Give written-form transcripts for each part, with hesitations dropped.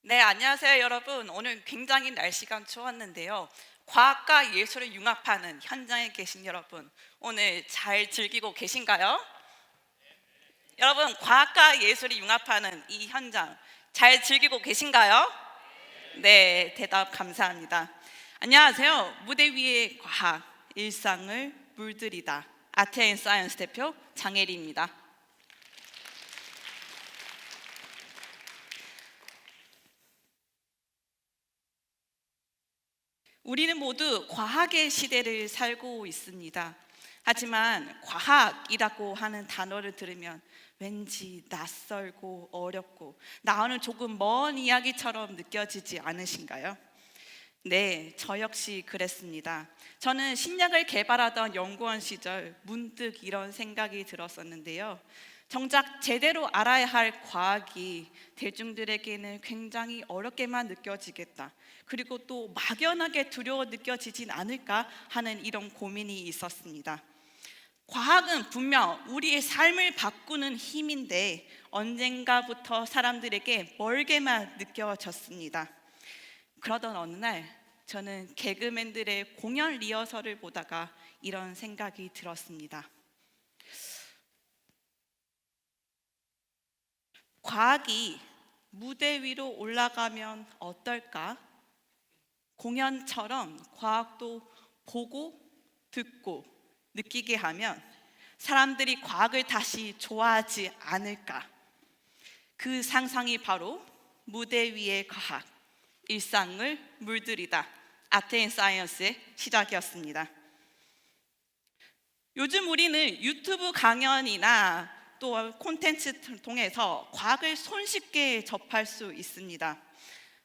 네, 안녕하세요, 여러분. 오늘 굉장히 날씨가 좋았는데요. 과학과 예술을 융합하는 현장에 계신 여러분, 오늘 잘 즐기고 계신가요? 여러분, 과학과 예술이 융합하는 이 현장 잘 즐기고 계신가요? 네, 대답 감사합니다. 안녕하세요. 무대 위의 과학, 일상을 물들이다. 아트앤사이언스 대표 장혜리입니다. 우리는 모두 과학의 시대를 살고 있습니다. 하지만 과학이라고 하는 단어를 들으면 왠지 낯설고 어렵고 나와는 조금 먼 이야기처럼 느껴지지 않으신가요? 네, 저 역시 그랬습니다. 저는 신약을 개발하던 연구원 시절 문득 이런 생각이 들었었는데요. 정작 제대로 알아야 할 과학이 대중들에게는 굉장히 어렵게만 느껴지겠다. 그리고 또 막연하게 두려워 느껴지진 않을까 하는 이런 고민이 있었습니다. 과학은 분명 우리의 삶을 바꾸는 힘인데 언젠가부터 사람들에게 멀게만 느껴졌습니다. 그러던 어느 날 저는 개그맨들의 공연 리허설을 보다가 이런 생각이 들었습니다. 과학이 무대 위로 올라가면 어떨까? 공연처럼 과학도 보고 듣고 느끼게 하면 사람들이 과학을 다시 좋아하지 않을까? 그 상상이 바로 무대 위의 과학, 일상을 물들이다. 아트앤사이언스의 시작이었습니다. 요즘 우리는 유튜브 강연이나 또 콘텐츠 통해서 과학을 손쉽게 접할 수 있습니다.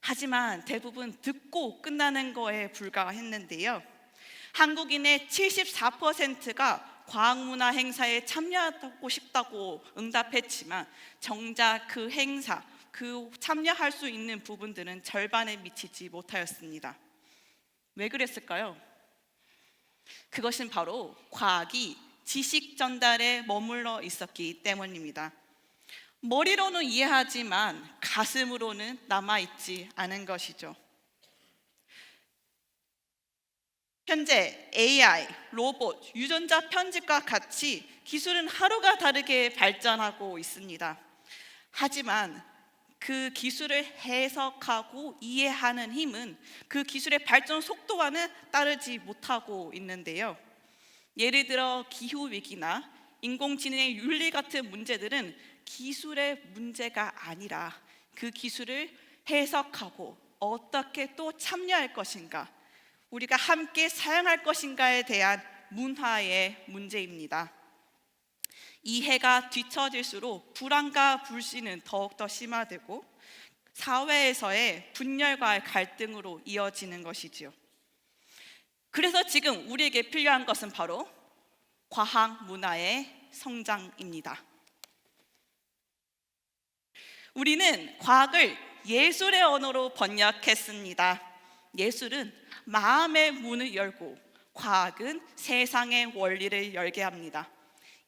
하지만 대부분 듣고 끝나는 거에 불과했는데요. 한국인의 74%가 과학문화 행사에 참여하고 싶다고 응답했지만 정작 그 행사, 참여할 수 있는 부분들은 절반에 미치지 못하였습니다. 왜 그랬을까요? 그것은 바로 과학이 지식 전달에 머물러 있었기 때문입니다. 머리로는 이해하지만 가슴으로는 남아있지 않은 것이죠. 현재 AI, 로봇, 유전자 편집과 같이 기술은 하루가 다르게 발전하고 있습니다. 하지만 그 기술을 해석하고 이해하는 힘은 그 기술의 발전 속도와는 따르지 못하고 있는데요. 예를 들어 기후위기나 인공지능의 윤리 같은 문제들은 기술의 문제가 아니라 그 기술을 해석하고 어떻게 또 참여할 것인가, 우리가 함께 사용할 것인가에 대한 문화의 문제입니다. 이해가 뒤처질수록 불안과 불신은 더욱더 심화되고 사회에서의 분열과 갈등으로 이어지는 것이지요. 그래서 지금 우리에게 필요한 것은 바로 과학 문화의 성장입니다. 우리는 과학을 예술의 언어로 번역했습니다. 예술은 마음의 문을 열고 과학은 세상의 원리를 열게 합니다.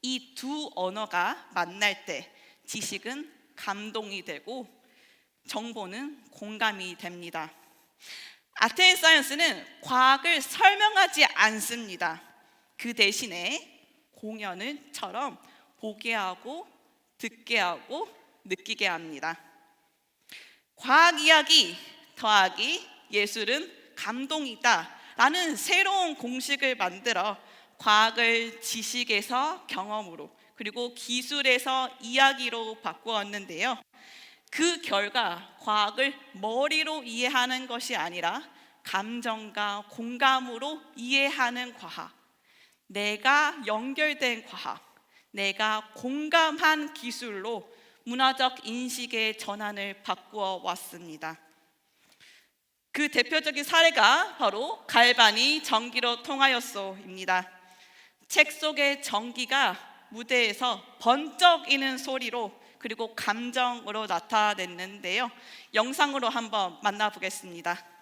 이 두 언어가 만날 때 지식은 감동이 되고 정보는 공감이 됩니다. 아트앤사이언스는 과학을 설명하지 않습니다. 그 대신에 공연을처럼 보게 하고 듣게 하고 느끼게 합니다. 과학 이야기 더하기 예술은 감동이다 라는 새로운 공식을 만들어 과학을 지식에서 경험으로 그리고 기술에서 이야기로 바꾸었는데요. 그 결과 과학을 머리로 이해하는 것이 아니라 감정과 공감으로 이해하는 과학, 내가 연결된 과학, 내가 공감한 기술로 문화적 인식의 전환을 바꾸어 왔습니다. 그 대표적인 사례가 바로 갈바니 전기로 통하였소입니다. 책 속의 전기가 무대에서 번쩍이는 소리로 그리고 감정으로 나타냈는데요. 영상으로 한번 만나보겠습니다.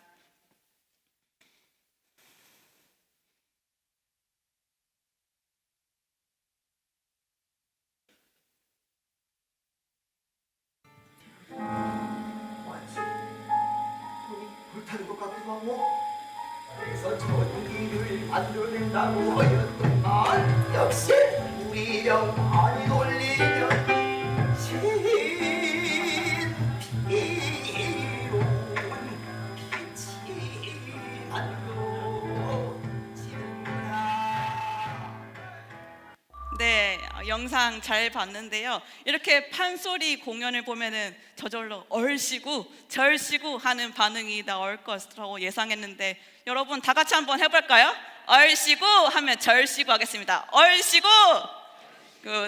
그래서 전기를 만들어낸다고 하였더만 역시 우리 영환이 돌리면 신비로운 빛이 만들어지는구나. 네, 영상 잘 봤는데요. 이렇게 판소리 공연을 보면은 저절로 얼씨구, 절씨구 하는 반응이 나올 것으로 예상했는데 여러분 다 같이 한번 해볼까요? 얼씨구 하면 절씨구 하겠습니다. 얼씨구!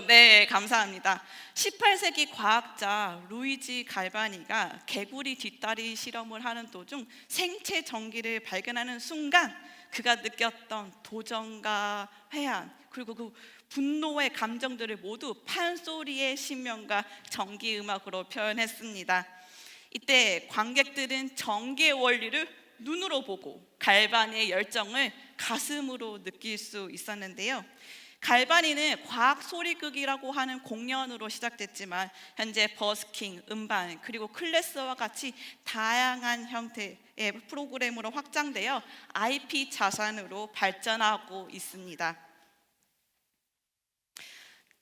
네, 감사합니다. 18세기 과학자 루이지 갈바니가 개구리 뒷다리 실험을 하는 도중 생체 전기를 발견하는 순간 그가 느꼈던 도전과 회한 그리고 그 분노의 감정들을 모두 판소리의 신명과 전기 음악으로 표현했습니다. 이때 관객들은 전기의 원리를 눈으로 보고 갈바니의 열정을 가슴으로 느낄 수 있었는데요. 갈바니는 과학 소리극이라고 하는 공연으로 시작됐지만 현재 버스킹, 음반, 그리고 클래스와 같이 다양한 형태의 프로그램으로 확장되어 IP 자산으로 발전하고 있습니다.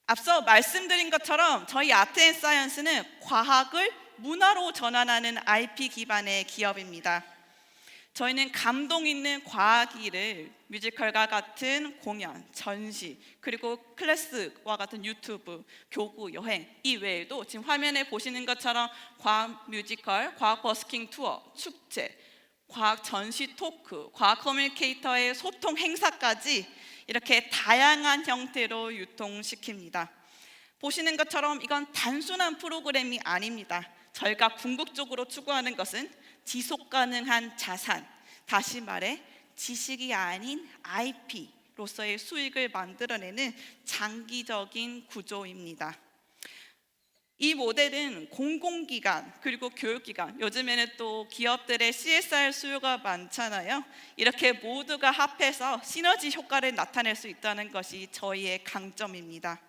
앞서 말씀드린 것처럼 저희 아트앤사이언스는 과학을 문화로 전환하는 IP 기반의 기업입니다. 저희는 감동 있는 과학일을 뮤지컬과 같은 공연, 전시, 그리고 클래스와 같은 유튜브, 교구, 여행 이외에도 지금 화면에 보시는 것처럼 과학 뮤지컬, 과학 버스킹 투어, 축제, 과학 전시 토크, 과학 커뮤니케이터의 소통 행사까지 이렇게 다양한 형태로 유통시킵니다. 보시는 것처럼 이건 단순한 프로그램이 아닙니다. 저희가 궁극적으로 추구하는 것은 지속 가능한 자산, 다시 말해 지식이 아닌 IP로서의 수익을 만들어내는 장기적인 구조입니다. 이 모델은 공공기관 그리고 교육기관, 요즘에는 또 기업들의 CSR 수요가 많잖아요. 이렇게 모두가 합해서 시너지 효과를 나타낼 수 있다는 것이 저희의 강점입니다.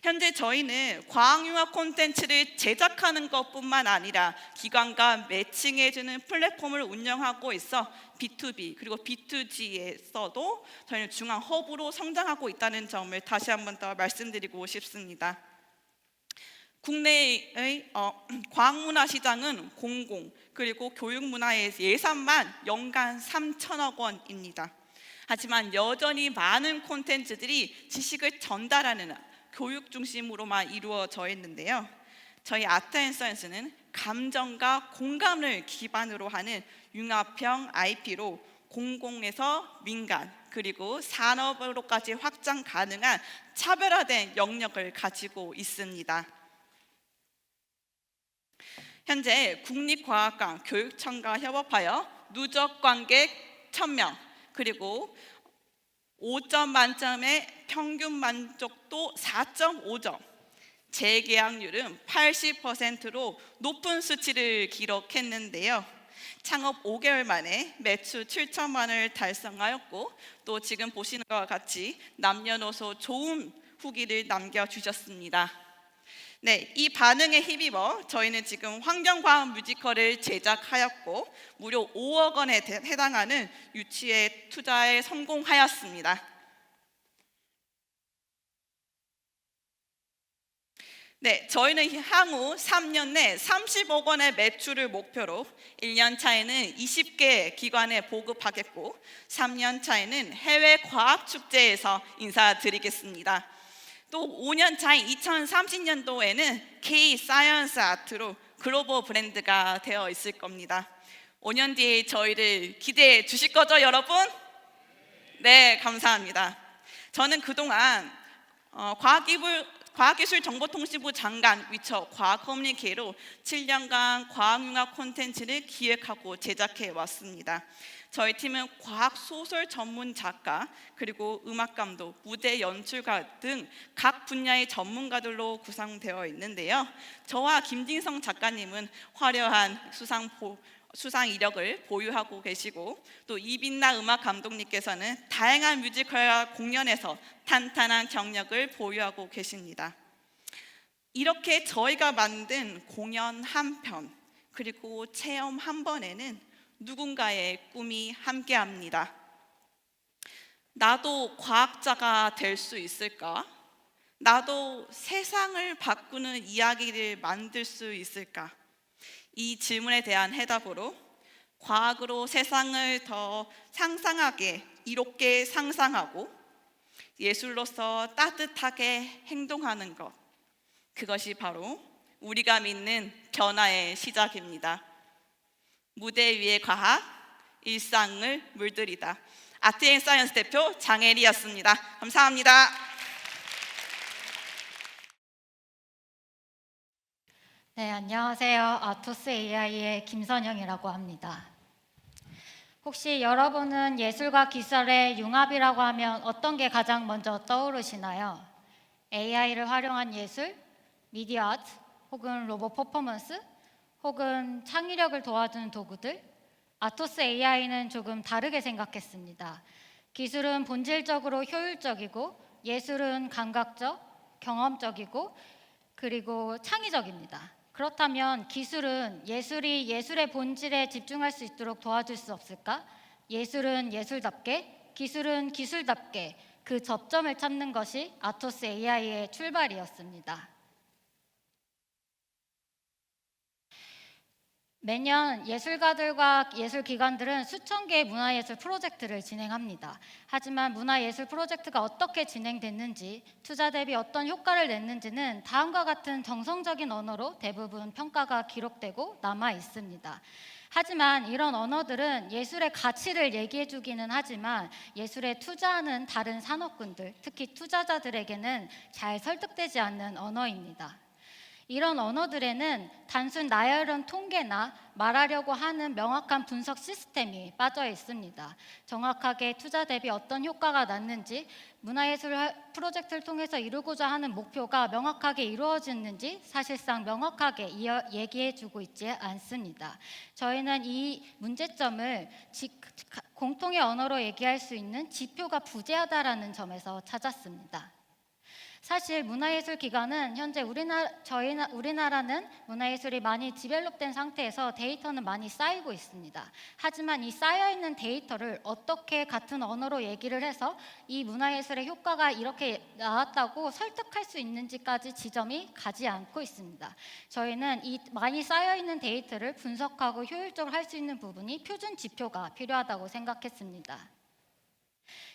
현재 저희는 과학융합 콘텐츠를 제작하는 것뿐만 아니라 기관과 매칭해주는 플랫폼을 운영하고 있어 B2B 그리고 B2G에서도 저희는 중앙 허브로 성장하고 있다는 점을 다시 한번 더 말씀드리고 싶습니다. 국내의 과학문화 시장은 공공 그리고 교육문화의 예산만 연간 3천억 원입니다. 하지만 여전히 많은 콘텐츠들이 지식을 전달하는 교육 중심으로만 이루어져 있는데요. 저희 아트앤사이언스는 감정과 공감을 기반으로 하는 융합형 IP로 공공에서 민간 그리고 산업으로까지 확장 가능한 차별화된 영역을 가지고 있습니다. 현재 국립과학관 교육청과 협업하여 누적 관객 1000명 그리고 5점 만점의 평균 만족도 4.5점, 재계약률은 80%로 높은 수치를 기록했는데요. 창업 5개월 만에 매출 7천만 원을 달성하였고 또 지금 보시는 것과 같이 남녀노소 좋은 후기를 남겨주셨습니다. 네, 이 반응에 힘입어 저희는 지금 환경과학 뮤지컬을 제작하였고 무려 5억 원에 해당하는 유치의 투자에 성공하였습니다. 네, 저희는 향후 3년 내 30억 원의 매출을 목표로 1년 차에는 20개 기관에 보급하겠고 3년 차에는 해외 과학축제에서 인사드리겠습니다. 또 5년 차인 2030년도에는 K-사이언스 아트로 글로벌 브랜드가 되어 있을 겁니다. 5년 뒤에 저희를 기대해 주실 거죠, 여러분? 네, 감사합니다. 저는 그동안 과학기술정보통신부 장관 위쳐 과학커뮤니케이로 7년간 과학융합 콘텐츠를 기획하고 제작해 왔습니다. 저희 팀은 과학소설 전문 작가 그리고 음악감독, 무대 연출가 등 각 분야의 전문가들로 구성되어 있는데요. 저와 김진성 작가님은 화려한 수상 이력을 보유하고 계시고 또 이빈나 음악 감독님께서는 다양한 뮤지컬과 공연에서 탄탄한 경력을 보유하고 계십니다. 이렇게 저희가 만든 공연 한 편 그리고 체험 한 번에는 누군가의 꿈이 함께합니다. 나도 과학자가 될 수 있을까? 나도 세상을 바꾸는 이야기를 만들 수 있을까? 이 질문에 대한 해답으로 과학으로 세상을 더 상상하게, 이롭게 상상하고 예술로서 따뜻하게 행동하는 것, 그것이 바로 우리가 믿는 변화의 시작입니다. 무대 위의 과학, 일상을 물들이다. 아트앤사이언스 대표 장혜리였습니다. 감사합니다. 네, 안녕하세요. 아토스 AI의 김선영이라고 합니다. 혹시 여러분은 예술과 기술의 융합이라고 하면 어떤 게 가장 먼저 떠오르시나요? AI를 활용한 예술, 미디어 아트, 혹은 로봇 퍼포먼스, 혹은 창의력을 도와주는 도구들? 아토스 AI는 조금 다르게 생각했습니다. 기술은 본질적으로 효율적이고 예술은 감각적, 경험적이고 그리고 창의적입니다. 그렇다면 기술은 예술이 예술의 본질에 집중할 수 있도록 도와줄 수 없을까? 예술은 예술답게, 기술은 기술답게 그 접점을 찾는 것이 아토스 AI의 출발이었습니다. 매년 예술가들과 예술기관들은 수천 개의 문화예술 프로젝트를 진행합니다. 하지만 문화예술 프로젝트가 어떻게 진행됐는지, 투자 대비 어떤 효과를 냈는지는 다음과 같은 정성적인 언어로 대부분 평가가 기록되고 남아 있습니다. 하지만 이런 언어들은 예술의 가치를 얘기해 주기는 하지만 예술에 투자하는 다른 산업군들, 특히 투자자들에게는 잘 설득되지 않는 언어입니다. 이런 언어들에는 단순 나열한 통계나 말하려고 하는 명확한 분석 시스템이 빠져 있습니다. 정확하게 투자 대비 어떤 효과가 났는지, 문화예술 프로젝트를 통해서 이루고자 하는 목표가 명확하게 이루어졌는지 사실상 명확하게 얘기해주고 있지 않습니다. 저희는 이 문제점을 공통의 언어로 얘기할 수 있는 지표가 부재하다라는 점에서 찾았습니다. 사실 문화예술 기관은 현재 우리나라는 문화예술이 많이 디벨롭된 상태에서 데이터는 많이 쌓이고 있습니다. 하지만 이 쌓여있는 데이터를 어떻게 같은 언어로 얘기를 해서 이 문화예술의 효과가 이렇게 나왔다고 설득할 수 있는지까지 지점이 가지 않고 있습니다. 저희는 이 많이 쌓여있는 데이터를 분석하고 효율적으로 할 수 있는 부분이 표준 지표가 필요하다고 생각했습니다.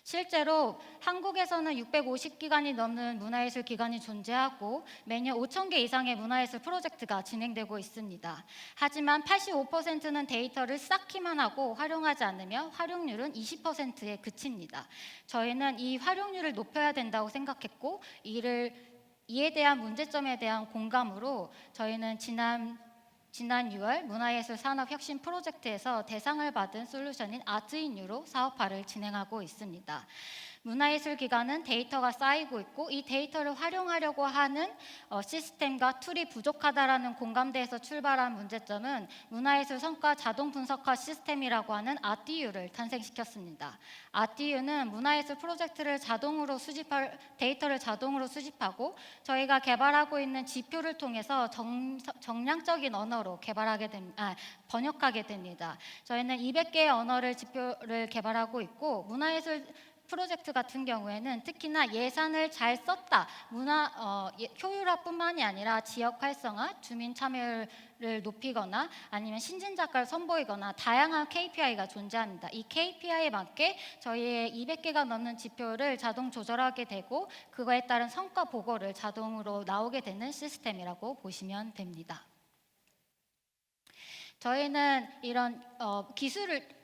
실제로 한국에서는 650기관이 넘는 문화예술 기관이 존재하고 매년 5,000개 이상의 문화예술 프로젝트가 진행되고 있습니다. 하지만 85%는 데이터를 쌓기만 하고 활용하지 않으며 활용률은 20%에 그칩니다. 저희는 이 활용률을 높여야 된다고 생각했고 이에 대한 문제점에 대한 공감으로 저희는 지난 6월 문화예술 산업 혁신 프로젝트에서 대상을 받은 솔루션인 아트인유로 사업화를 진행하고 있습니다. 문화예술 기관은 데이터가 쌓이고 있고 이 데이터를 활용하려고 하는 시스템과 툴이 부족하다라는 공감대에서 출발한 문제점은 문화예술 성과 자동 분석화 시스템이라고 하는 아티유를 탄생시켰습니다. 아티유는 문화예술 프로젝트를 데이터를 자동으로 수집하고 저희가 개발하고 있는 지표를 통해서 정량적인 언어로 번역하게 됩니다. 저희는 200개의 지표를 개발하고 있고 문화예술 프로젝트 같은 경우에는 특히나 예산을 잘 썼다, 효율화뿐만이 아니라 지역 활성화, 주민 참여를 높이거나 아니면 신진작가를 선보이거나 다양한 KPI가 존재합니다. 이 KPI에 맞게 저희의 200개가 넘는 지표를 자동 조절하게 되고 그거에 따른 성과 보고를 자동으로 나오게 되는 시스템이라고 보시면 됩니다. 저희는 이런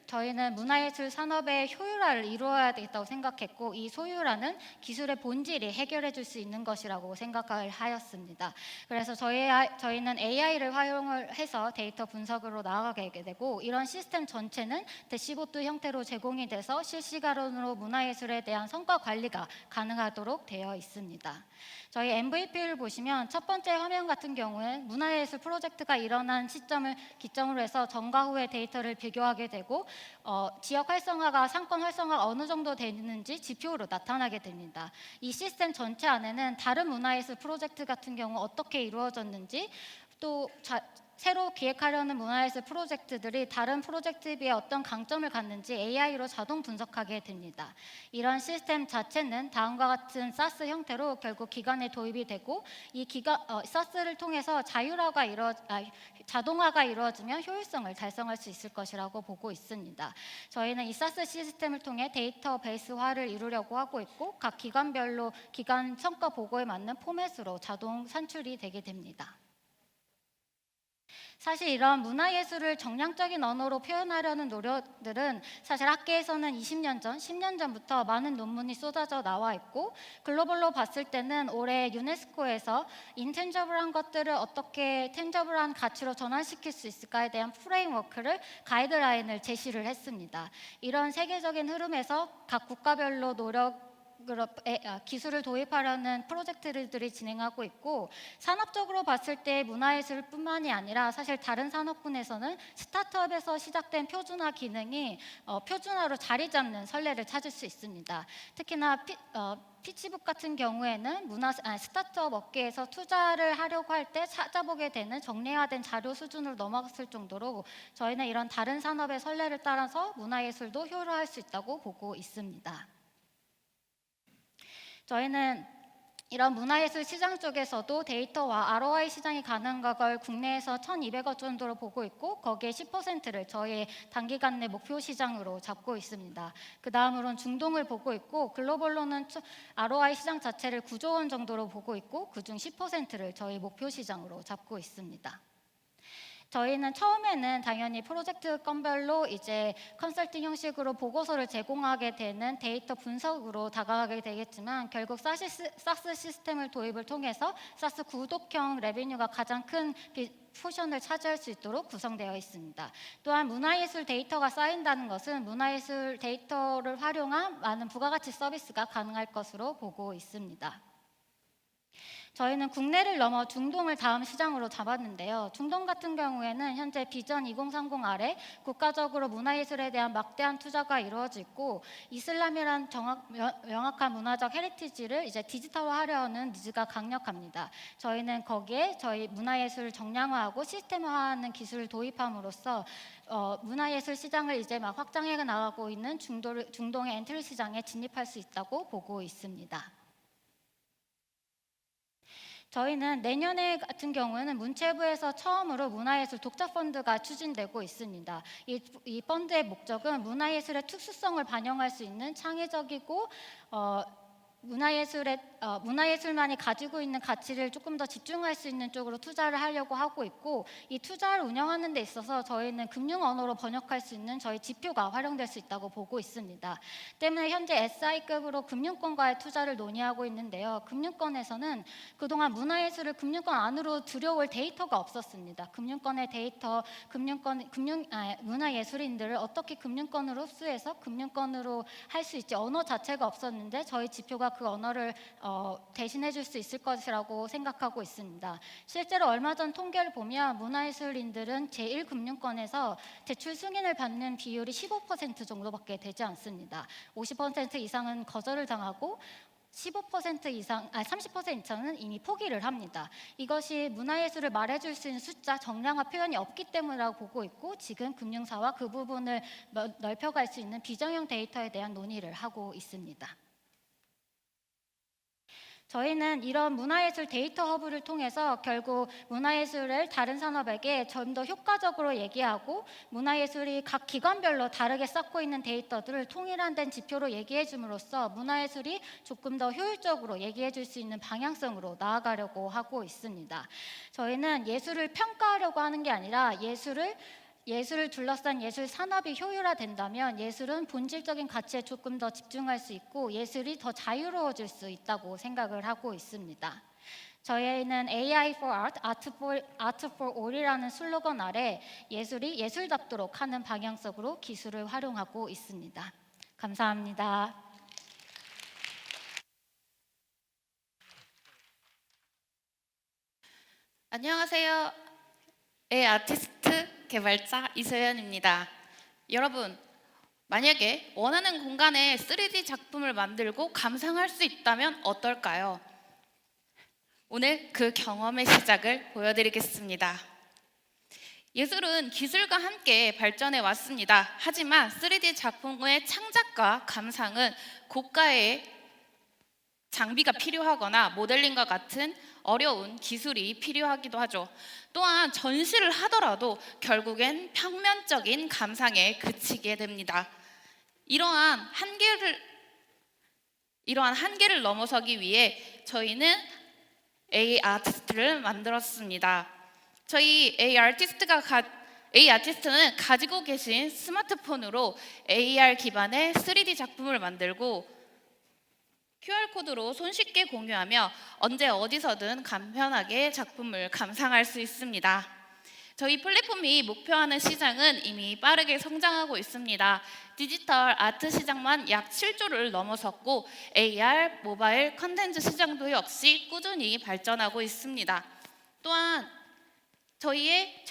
저희는 문화예술 산업의 효율화를 이루어야 되겠다고 생각했고 이 소율화는 기술의 본질이 해결해 줄 수 있는 것이라고 생각을 하였습니다. 그래서 저희는 AI를 활용을 해서 데이터 분석으로 나아가게 되고 이런 시스템 전체는 대시보드 형태로 제공이 돼서 실시간으로 문화예술에 대한 성과 관리가 가능하도록 되어 있습니다. 저희 MVP를 보시면 첫 번째 화면 같은 경우는 문화예술 프로젝트가 일어난 시점을 기점으로 해서 전과 후의 데이터를 비교하게 되고 지역 활성화가 상권 활성화가 어느 정도 되는지 지표로 나타나게 됩니다. 이 시스템 전체 안에는 다른 문화예술 프로젝트 같은 경우 어떻게 이루어졌는지 또 새로 기획하려는 문화예술 프로젝트들이 다른 프로젝트에 비해 어떤 강점을 갖는지 AI로 자동 분석하게 됩니다. 이런 시스템 자체는 다음과 같은 SaaS 형태로 결국 기관에 도입이 되고 이 SaaS를 통해서 자동화가 이루어지면 효율성을 달성할 수 있을 것이라고 보고 있습니다. 저희는 이 SaaS 시스템을 통해 데이터베이스화를 이루려고 하고 있고 각 기관별로 기관 성과 보고에 맞는 포맷으로 자동 산출이 되게 됩니다. 사실 이런 문화예술을 정량적인 언어로 표현하려는 노력들은 사실 학계에서는 20년 전, 10년 전부터 많은 논문이 쏟아져 나와 있고 글로벌로 봤을 때는 올해 유네스코에서 인텐저블한 것들을 어떻게 텐저블한 가치로 전환시킬 수 있을까에 대한 프레임워크를 가이드라인을 제시를 했습니다. 이런 세계적인 흐름에서 각 국가별로 기술을 도입하려는 프로젝트들이 진행하고 있고 산업적으로 봤을 때 문화예술뿐만이 아니라 사실 다른 산업군에서는 스타트업에서 시작된 표준화 기능이 표준화로 자리 잡는 선례를 찾을 수 있습니다. 특히나 피치북 같은 경우에는 스타트업 업계에서 투자를 하려고 할 때 찾아보게 되는 정례화된 자료 수준으로 넘어갔을 정도로 저희는 이런 다른 산업의 선례를 따라서 문화예술도 효율화할 수 있다고 보고 있습니다. 저희는 이런 문화예술 시장 쪽에서도 데이터와 ROI 시장이 가능한 걸 국내에서 1,200억 정도로 보고 있고 거기에 10%를 저희 단기간 내 목표 시장으로 잡고 있습니다. 그 다음으로는 중동을 보고 있고 글로벌로는 ROI 시장 자체를 9조 원 정도로 보고 있고 그중 10%를 저희 목표 시장으로 잡고 있습니다. 저희는 처음에는 당연히 프로젝트 건별로 이제 컨설팅 형식으로 보고서를 제공하게 되는 데이터 분석으로 다가가게 되겠지만 결국 사스 시스템을 도입을 통해서 사스 구독형 레비뉴가 가장 큰 포션을 차지할 수 있도록 구성되어 있습니다. 또한 문화예술 데이터가 쌓인다는 것은 문화예술 데이터를 활용한 많은 부가가치 서비스가 가능할 것으로 보고 있습니다. 저희는 국내를 넘어 중동을 다음 시장으로 잡았는데요. 중동 같은 경우에는 현재 비전 2030 아래 국가적으로 문화예술에 대한 막대한 투자가 이루어지고 이슬람이란 명확한 문화적 헤리티지를 이제 디지털화하려는 니즈가 강력합니다. 저희는 거기에 저희 문화예술을 정량화하고 시스템화하는 기술을 도입함으로써 문화예술 시장을 이제 막 확장해 나가고 있는 중동의 엔트리 시장에 진입할 수 있다고 보고 있습니다. 저희는 내년에 같은 경우에는 문체부에서 처음으로 문화예술 독자 펀드가 추진되고 있습니다. 이 펀드의 목적은 문화예술의 특수성을 반영할 수 있는 창의적이고 문화예술만이 가지고 있는 가치를 조금 더 집중할 수 있는 쪽으로 투자를 하려고 하고 있고 이 투자를 운영하는 데 있어서 저희는 금융 언어로 번역할 수 있는 저희 지표가 활용될 수 있다고 보고 있습니다. 때문에 현재 SI급으로 금융권과의 투자를 논의하고 있는데요. 금융권에서는 그동안 문화예술을 금융권 안으로 들여올 데이터가 없었습니다. 금융권의 데이터, 문화예술인들을 어떻게 금융권으로 흡수해서 금융권으로 할 수 있지 언어 자체가 없었는데 저희 지표가 그 언어를 대신해 줄 수 있을 것이라고 생각하고 있습니다. 실제로 얼마 전 통계를 보면 문화예술인들은 제1금융권에서 대출 승인을 받는 비율이 15% 정도밖에 되지 않습니다. 50% 이상은 거절을 당하고 30% 이상은 이미 포기를 합니다. 이것이 문화예술을 말해줄 수 있는 숫자, 정량화 표현이 없기 때문이라고 보고 있고 지금 금융사와 그 부분을 넓혀갈 수 있는 비정형 데이터에 대한 논의를 하고 있습니다. 저희는 이런 문화예술 데이터 허브를 통해서 결국 문화예술을 다른 산업에게 좀 더 효과적으로 얘기하고 문화예술이 각 기관별로 다르게 쌓고 있는 데이터들을 통일한 된 지표로 얘기해 줌으로써 문화예술이 조금 더 효율적으로 얘기해 줄 수 있는 방향성으로 나아가려고 하고 있습니다. 저희는 예술을 평가하려고 하는 게 아니라 예술을 둘러싼 예술 산업이 효율화된다면 예술은 본질적인 가치에 조금 더 집중할 수 있고 예술이 더 자유로워질 수 있다고 생각을 하고 있습니다. 저희는 AI for Art, Art for All이라는 슬로건 아래 예술이 예술답도록 하는 방향성으로 기술을 활용하고 있습니다. 감사합니다. 안녕하세요. 아티스트 개발자 이소연입니다. 여러분, 만약에 원하는 공간에 3D 작품을 만들고 감상할 수 있다면 어떨까요? 오늘 그 경험의 시작을 보여드리겠습니다. 예술은 기술과 함께 발전해 왔습니다. 하지만 3D 작품의 창작과 감상은 고가의 장비가 필요하거나 모델링과 같은 어려운 기술이 필요하기도 하죠. 또한 전시를 하더라도 결국엔 평면적인 감상에 그치게 됩니다. 이러한 한계를 넘어서기 위해 저희는 A 아티스트를 만들었습니다. 저희 A 아티스트는 가지고 계신 스마트폰으로 AR 기반의 3D 작품을 만들고 QR코드로 손쉽게 공유하며 언제 어디서든 간편하게 작품을 감상할 수 있습니다. 저희 플랫폼이 목표하는 시장은 이미 빠르게 성장하고 있습니다. 디지털 아트 시장만 약 7조를 넘어섰고 AR, 모바일 컨텐츠 시장도 역시 꾸준히 발전하고 있습니다. 또한 저희의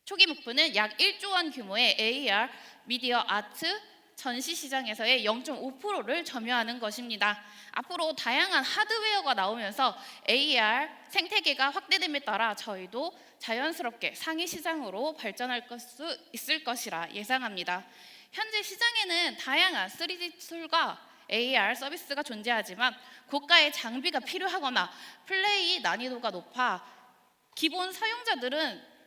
초기 목표는 약 1조 원 규모의 AR 미디어 아트 전시 시장에서의 0.5%를 점유하는 것입니다. 앞으로 다양한 하드웨어가 나오면서 AR 생태계가 확대됨에 따라 저희도 자연스럽게 상위 시장으로 발전할 수 있을 것이라 예상합니다. 현재 시장에는 다양한 3D 툴과 AR 서비스가 존재하지만 고가의 장비가 필요하거나 플레이 난이도가 높아 기본 사용자들은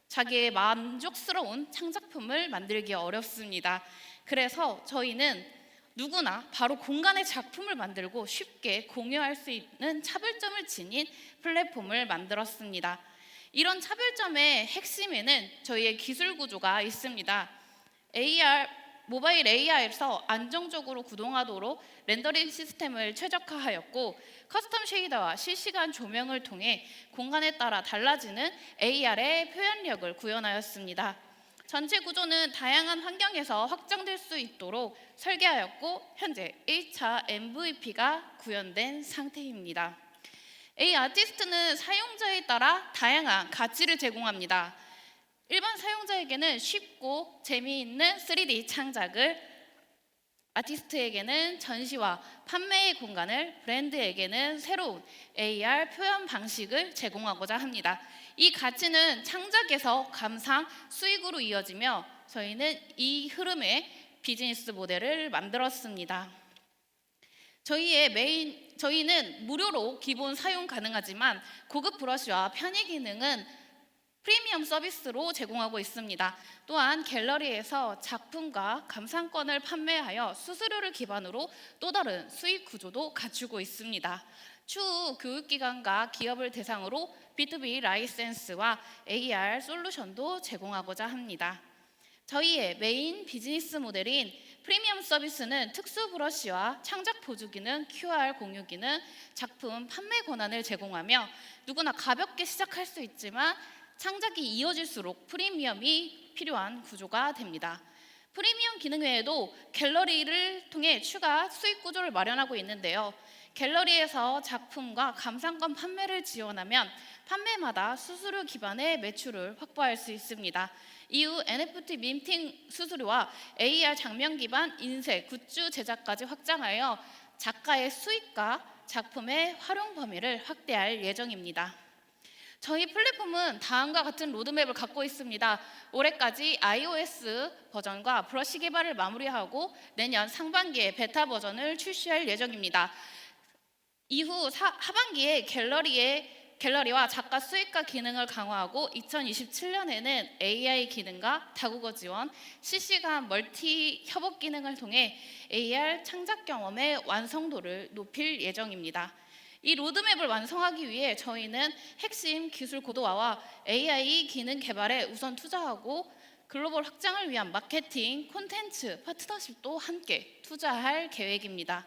자기의 만족스러운 창작품을 만들기 어렵습니다. 그래서 저희는 누구나 바로 공간의 작품을 만들고 쉽게 공유할 수 있는 차별점을 지닌 플랫폼을 만들었습니다. 이런 차별점의 핵심에는 저희의 기술 구조가 있습니다. 모바일 AR에서 안정적으로 구동하도록 렌더링 시스템을 최적화하였고 커스텀 쉐이더와 실시간 조명을 통해 공간에 따라 달라지는 AR의 표현력을 구현하였습니다. 전체 구조는 다양한 환경에서 확장될 수 있도록 설계하였고 현재 1차 MVP가 구현된 상태입니다. A 아티스트는 사용자에 따라 다양한 가치를 제공합니다. 일반 사용자에게는 쉽고 재미있는 3D 창작을, 아티스트에게는 전시와 판매의 공간을, 브랜드에게는 새로운 AR 표현 방식을 제공하고자 합니다. 이 가치는 창작에서 감상, 수익으로 이어지며 저희는 이 흐름의 비즈니스 모델을 만들었습니다. 저희는 무료로 기본 사용 가능하지만 고급 브러쉬와 편의 기능은 프리미엄 서비스로 제공하고 있습니다. 또한 갤러리에서 작품과 감상권을 판매하여 수수료를 기반으로 또 다른 수익 구조도 갖추고 있습니다. 추후 교육기관과 기업을 대상으로 B2B 라이센스와 AR 솔루션도 제공하고자 합니다. 저희의 메인 비즈니스 모델인 프리미엄 서비스는 특수 브러쉬와 창작 보조 기능, QR 공유 기능, 작품 판매 권한을 제공하며 누구나 가볍게 시작할 수 있지만 창작이 이어질수록 프리미엄이 필요한 구조가 됩니다. 프리미엄 기능 외에도 갤러리를 통해 추가 수익 구조를 마련하고 있는데요. 갤러리에서 작품과 감상권 판매를 지원하면 판매마다 수수료 기반의 매출을 확보할 수 있습니다. 이후 NFT 민팅 수수료와 AR 장면 기반 인쇄, 굿즈 제작까지 확장하여 작가의 수익과 작품의 활용 범위를 확대할 예정입니다. 저희 플랫폼은 다음과 같은 로드맵을 갖고 있습니다. 올해까지 iOS 버전과 브러쉬 개발을 마무리하고 내년 상반기에 베타 버전을 출시할 예정입니다. 이후 하반기에 갤러리와 작가 수익화 기능을 강화하고 2027년에는 AI 기능과 다국어 지원, 실시간 멀티 협업 기능을 통해 AR 창작 경험의 완성도를 높일 예정입니다. 이 로드맵을 완성하기 위해 저희는 핵심 기술 고도화와 AI 기능 개발에 우선 투자하고 글로벌 확장을 위한 마케팅, 콘텐츠, 파트너십도 함께 투자할 계획입니다.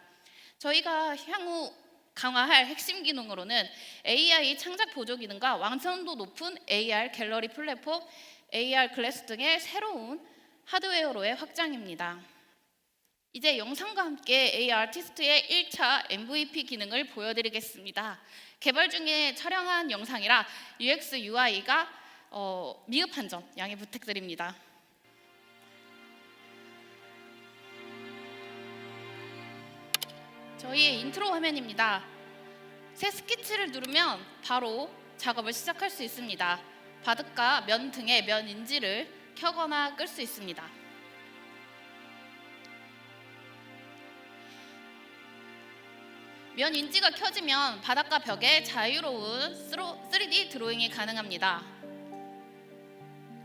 저희가 향후 강화할 핵심 기능으로는 AI 창작 보조 기능과 완성도 높은 AR 갤러리 플랫폼, AR 글래스 등의 새로운 하드웨어로의 확장입니다. 이제 영상과 함께 A 아티스트의 1차 MVP 기능을 보여드리겠습니다. 개발 중에 촬영한 영상이라 UX, UI가 미흡한 점 양해 부탁드립니다. 저희의 인트로 화면입니다. 새 스케치를 누르면 바로 작업을 시작할 수 있습니다. 바둑과 면 등의 면 인지를 켜거나 끌 수 있습니다. 면 인지가 켜지면 바닥과 벽에 자유로운 3D 드로잉이 가능합니다.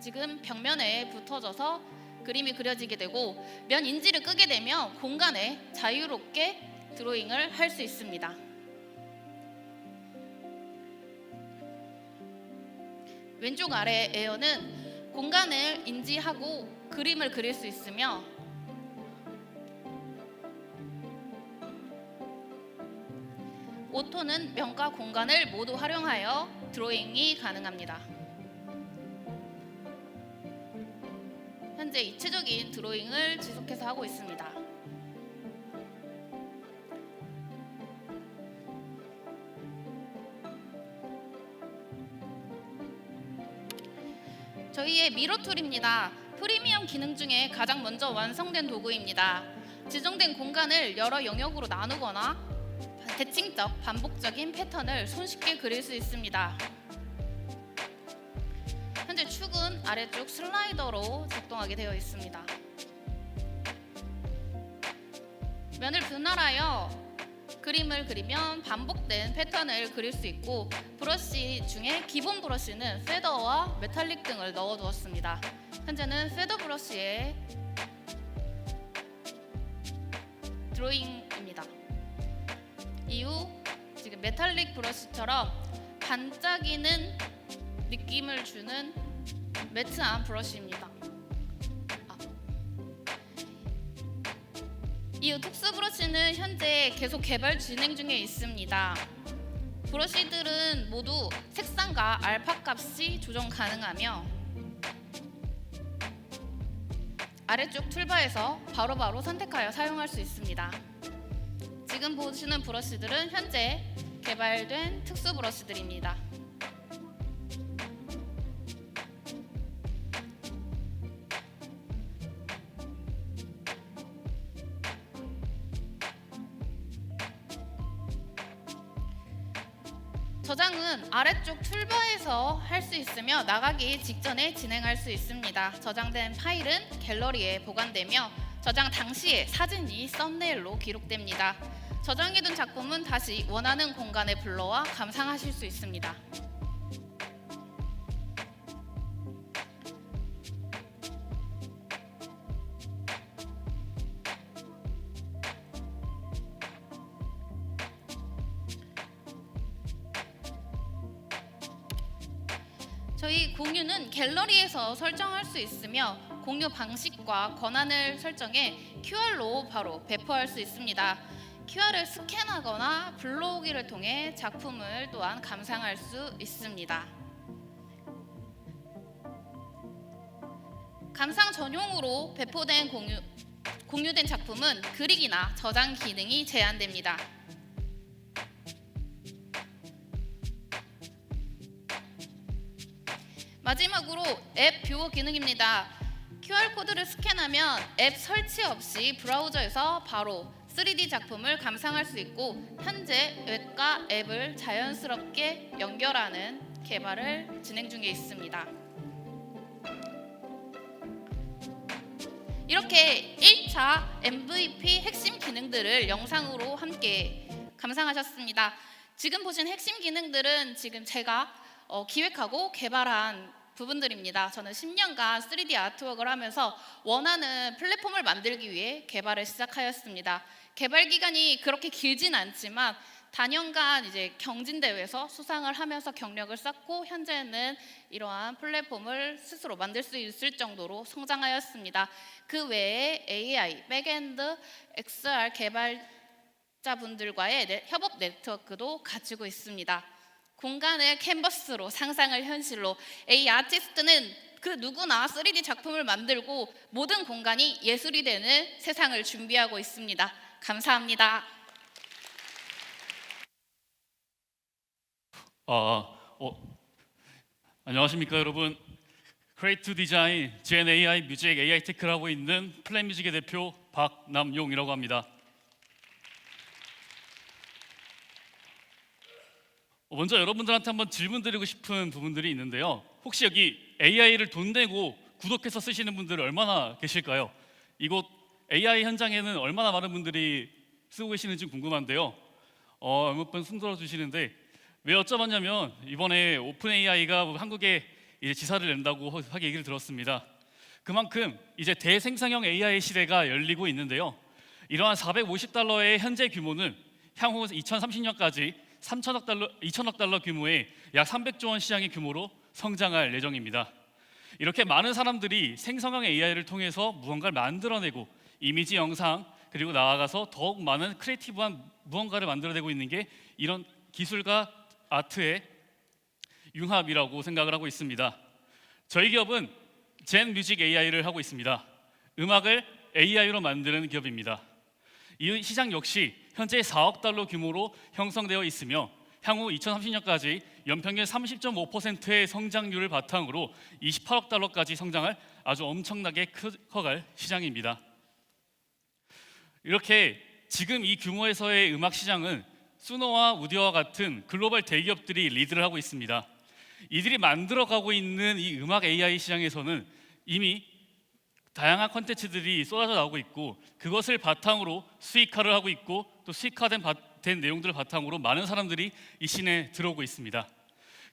지금 벽면에 붙어져서 그림이 그려지게 되고, 면 인지를 끄게 되면 공간에 자유롭게 드로잉을 할 수 있습니다. 왼쪽 아래 에어는 공간을 인지하고 그림을 그릴 수 있으며, 오토는 면과 공간을 모두 활용하여 드로잉이 가능합니다. 현재 입체적인 드로잉을 지속해서 하고 있습니다. 저희의 미러 툴입니다. 프리미엄 기능 중에 가장 먼저 완성된 도구입니다. 지정된 공간을 여러 영역으로 나누거나 대칭적, 반복적인 패턴을 손쉽게 그릴 수 있습니다. 현재 축은 아래쪽 슬라이더로 작동하게 되어 있습니다. 면을 분할하여 그림을 그리면 반복된 패턴을 그릴 수 있고, 브러쉬 중에 기본 브러쉬는 페더와 메탈릭 등을 넣어 두었습니다. 현재는 페더 브러쉬의 드로잉입니다. 이후 지금 메탈릭 브러쉬처럼 반짝이는 느낌을 주는 매트한 브러쉬입니다. 이후 톡스 브러쉬는 현재 계속 개발 진행 중에 있습니다. 브러쉬들은 모두 색상과 알파 값이 조정 가능하며, 아래쪽 툴바에서 바로바로 선택하여 사용할 수 있습니다. 지금 보시는 브러쉬들은 현재 개발된 특수 브러쉬들입니다. 저장은 아래쪽 툴바에서 할 수 있으며 나가기 직전에 진행할 수 있습니다. 저장된 파일은 갤러리에 보관되며 저장 당시에 사진이 썸네일로 기록됩니다. 저장해둔 작품은 다시 원하는 공간에 불러와 감상하실 수 있습니다. 저희 공유는 갤러리에서 설정할 수 있으며, 공유 방식과 권한을 설정해 QR로 바로 배포할 수 있습니다. QR을 스캔하거나 불러오기를 통해 작품을 또한 감상할 수 있습니다. 감상 전용으로 배포된 공유된 작품은 그리기나 저장 기능이 제한됩니다. 마지막으로 앱 뷰어 기능입니다. QR코드를 스캔하면 앱 설치 없이 브라우저에서 바로 3D 작품을 감상할 수 있고, 현재 웹과 앱을 자연스럽게 연결하는 개발을 진행 중에 있습니다. 이렇게 1차 MVP 핵심 기능들을 영상으로 함께 감상하셨습니다. 지금 보신 핵심 기능들은 지금 제가 기획하고 개발한 부분들입니다. 저는 10년간 3D 아트웍을 하면서 원하는 플랫폼을 만들기 위해 개발을 시작하였습니다. 개발 기간이 그렇게 길진 않지만 단연간 이제 경진대회에서 수상을 하면서 경력을 쌓고, 현재는 이러한 플랫폼을 스스로 만들 수 있을 정도로 성장하였습니다. 그 외에 AI, 백엔드, XR 개발자분들과의 협업 네트워크도 가지고 있습니다. 공간을 캔버스로, 상상을 현실로, AI 아티스트는 그 누구나 3D 작품을 만들고 모든 공간이 예술이 되는 세상을 준비하고 있습니다. 감사합니다. 안녕하십니까 여러분. 크리에이티브 디자인, 젠 AI, 뮤직, AI 테크를 하고 있는 플랜뮤직의 대표 박남용이라고 합니다. 먼저 여러분들한테 한번 질문 드리고 싶은 부분들이 있는데요. 혹시 여기 AI를 돈 내고 구독해서 쓰시는 분들 얼마나 계실까요? 이곳 AI 현장에는 얼마나 많은 분들이 쓰고 계시는지 궁금한데요. 몇 번 손 들어주시는데 왜 여쭤봤냐면 이번에 오픈 AI가 한국에 이제 지사를 낸다고 하게 얘기를 들었습니다. 그만큼 이제 대생성형 AI 시대가 열리고 있는데요. 이러한 450달러의 현재 규모는 향후 2030년까지 2천억 달러 규모의 약 300조 원 시장의 규모로 성장할 예정입니다. 이렇게 많은 사람들이 생성형 AI를 통해서 무언가를 만들어내고 이미지, 영상, 그리고 나아가서 더욱 많은 크리에이티브한 무언가를 만들어내고 있는 게 이런 기술과 아트의 융합이라고 생각을 하고 있습니다. 저희 기업은 젠 뮤직 AI를 하고 있습니다. 음악을 AI로 만드는 기업입니다. 이 시장 역시 현재 4억 달러 규모로 형성되어 있으며 향후 2030년까지 연평균 30.5%의 성장률을 바탕으로 28억 달러까지 성장할 아주 엄청나게 커갈 시장입니다. 이렇게 지금 이 규모에서의 음악 시장은 수노와 우디오와 같은 글로벌 대기업들이 리드를 하고 있습니다. 이들이 만들어가고 있는 이 음악 AI 시장에서는 이미 다양한 콘텐츠들이 쏟아져 나오고 있고 그것을 바탕으로 수익화를 하고 있고 또 수익화된 내용들을 바탕으로 많은 사람들이 이 씬에 들어오고 있습니다.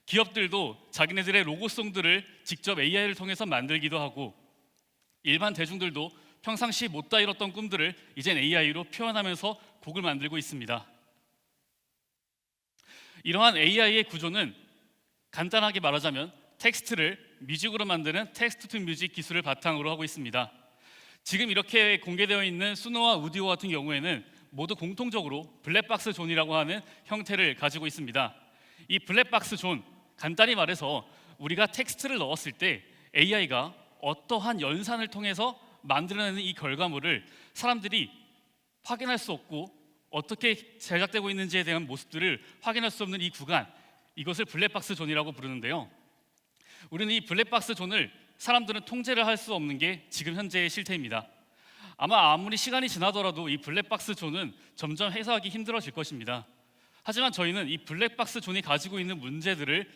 기업들도 자기네들의 로고송들을 직접 AI를 통해서 만들기도 하고 일반 대중들도 평상시 못다 이뤘던 꿈들을 이젠 AI로 표현하면서 곡을 만들고 있습니다. 이러한 AI의 구조는 간단하게 말하자면 텍스트를 뮤직으로 만드는 텍스트 투 뮤직 기술을 바탕으로 하고 있습니다. 지금 이렇게 공개되어 있는 수노와 우디오 같은 경우에는 모두 공통적으로 블랙박스 존이라고 하는 형태를 가지고 있습니다. 이 블랙박스 존, 간단히 말해서 우리가 텍스트를 넣었을 때 AI가 어떠한 연산을 통해서 만들어내는 이 결과물을 사람들이 확인할 수 없고 어떻게 제작되고 있는지에 대한 모습들을 확인할 수 없는 이 구간, 이것을 블랙박스 존이라고 부르는데요. 우리는 이 블랙박스 존을 사람들은 통제를 할 수 없는 게 지금 현재의 실태입니다. 아무리 시간이 지나더라도 이 블랙박스 존은 점점 해소하기 힘들어질 것입니다. 하지만 저희는 이 블랙박스 존이 가지고 있는 문제들을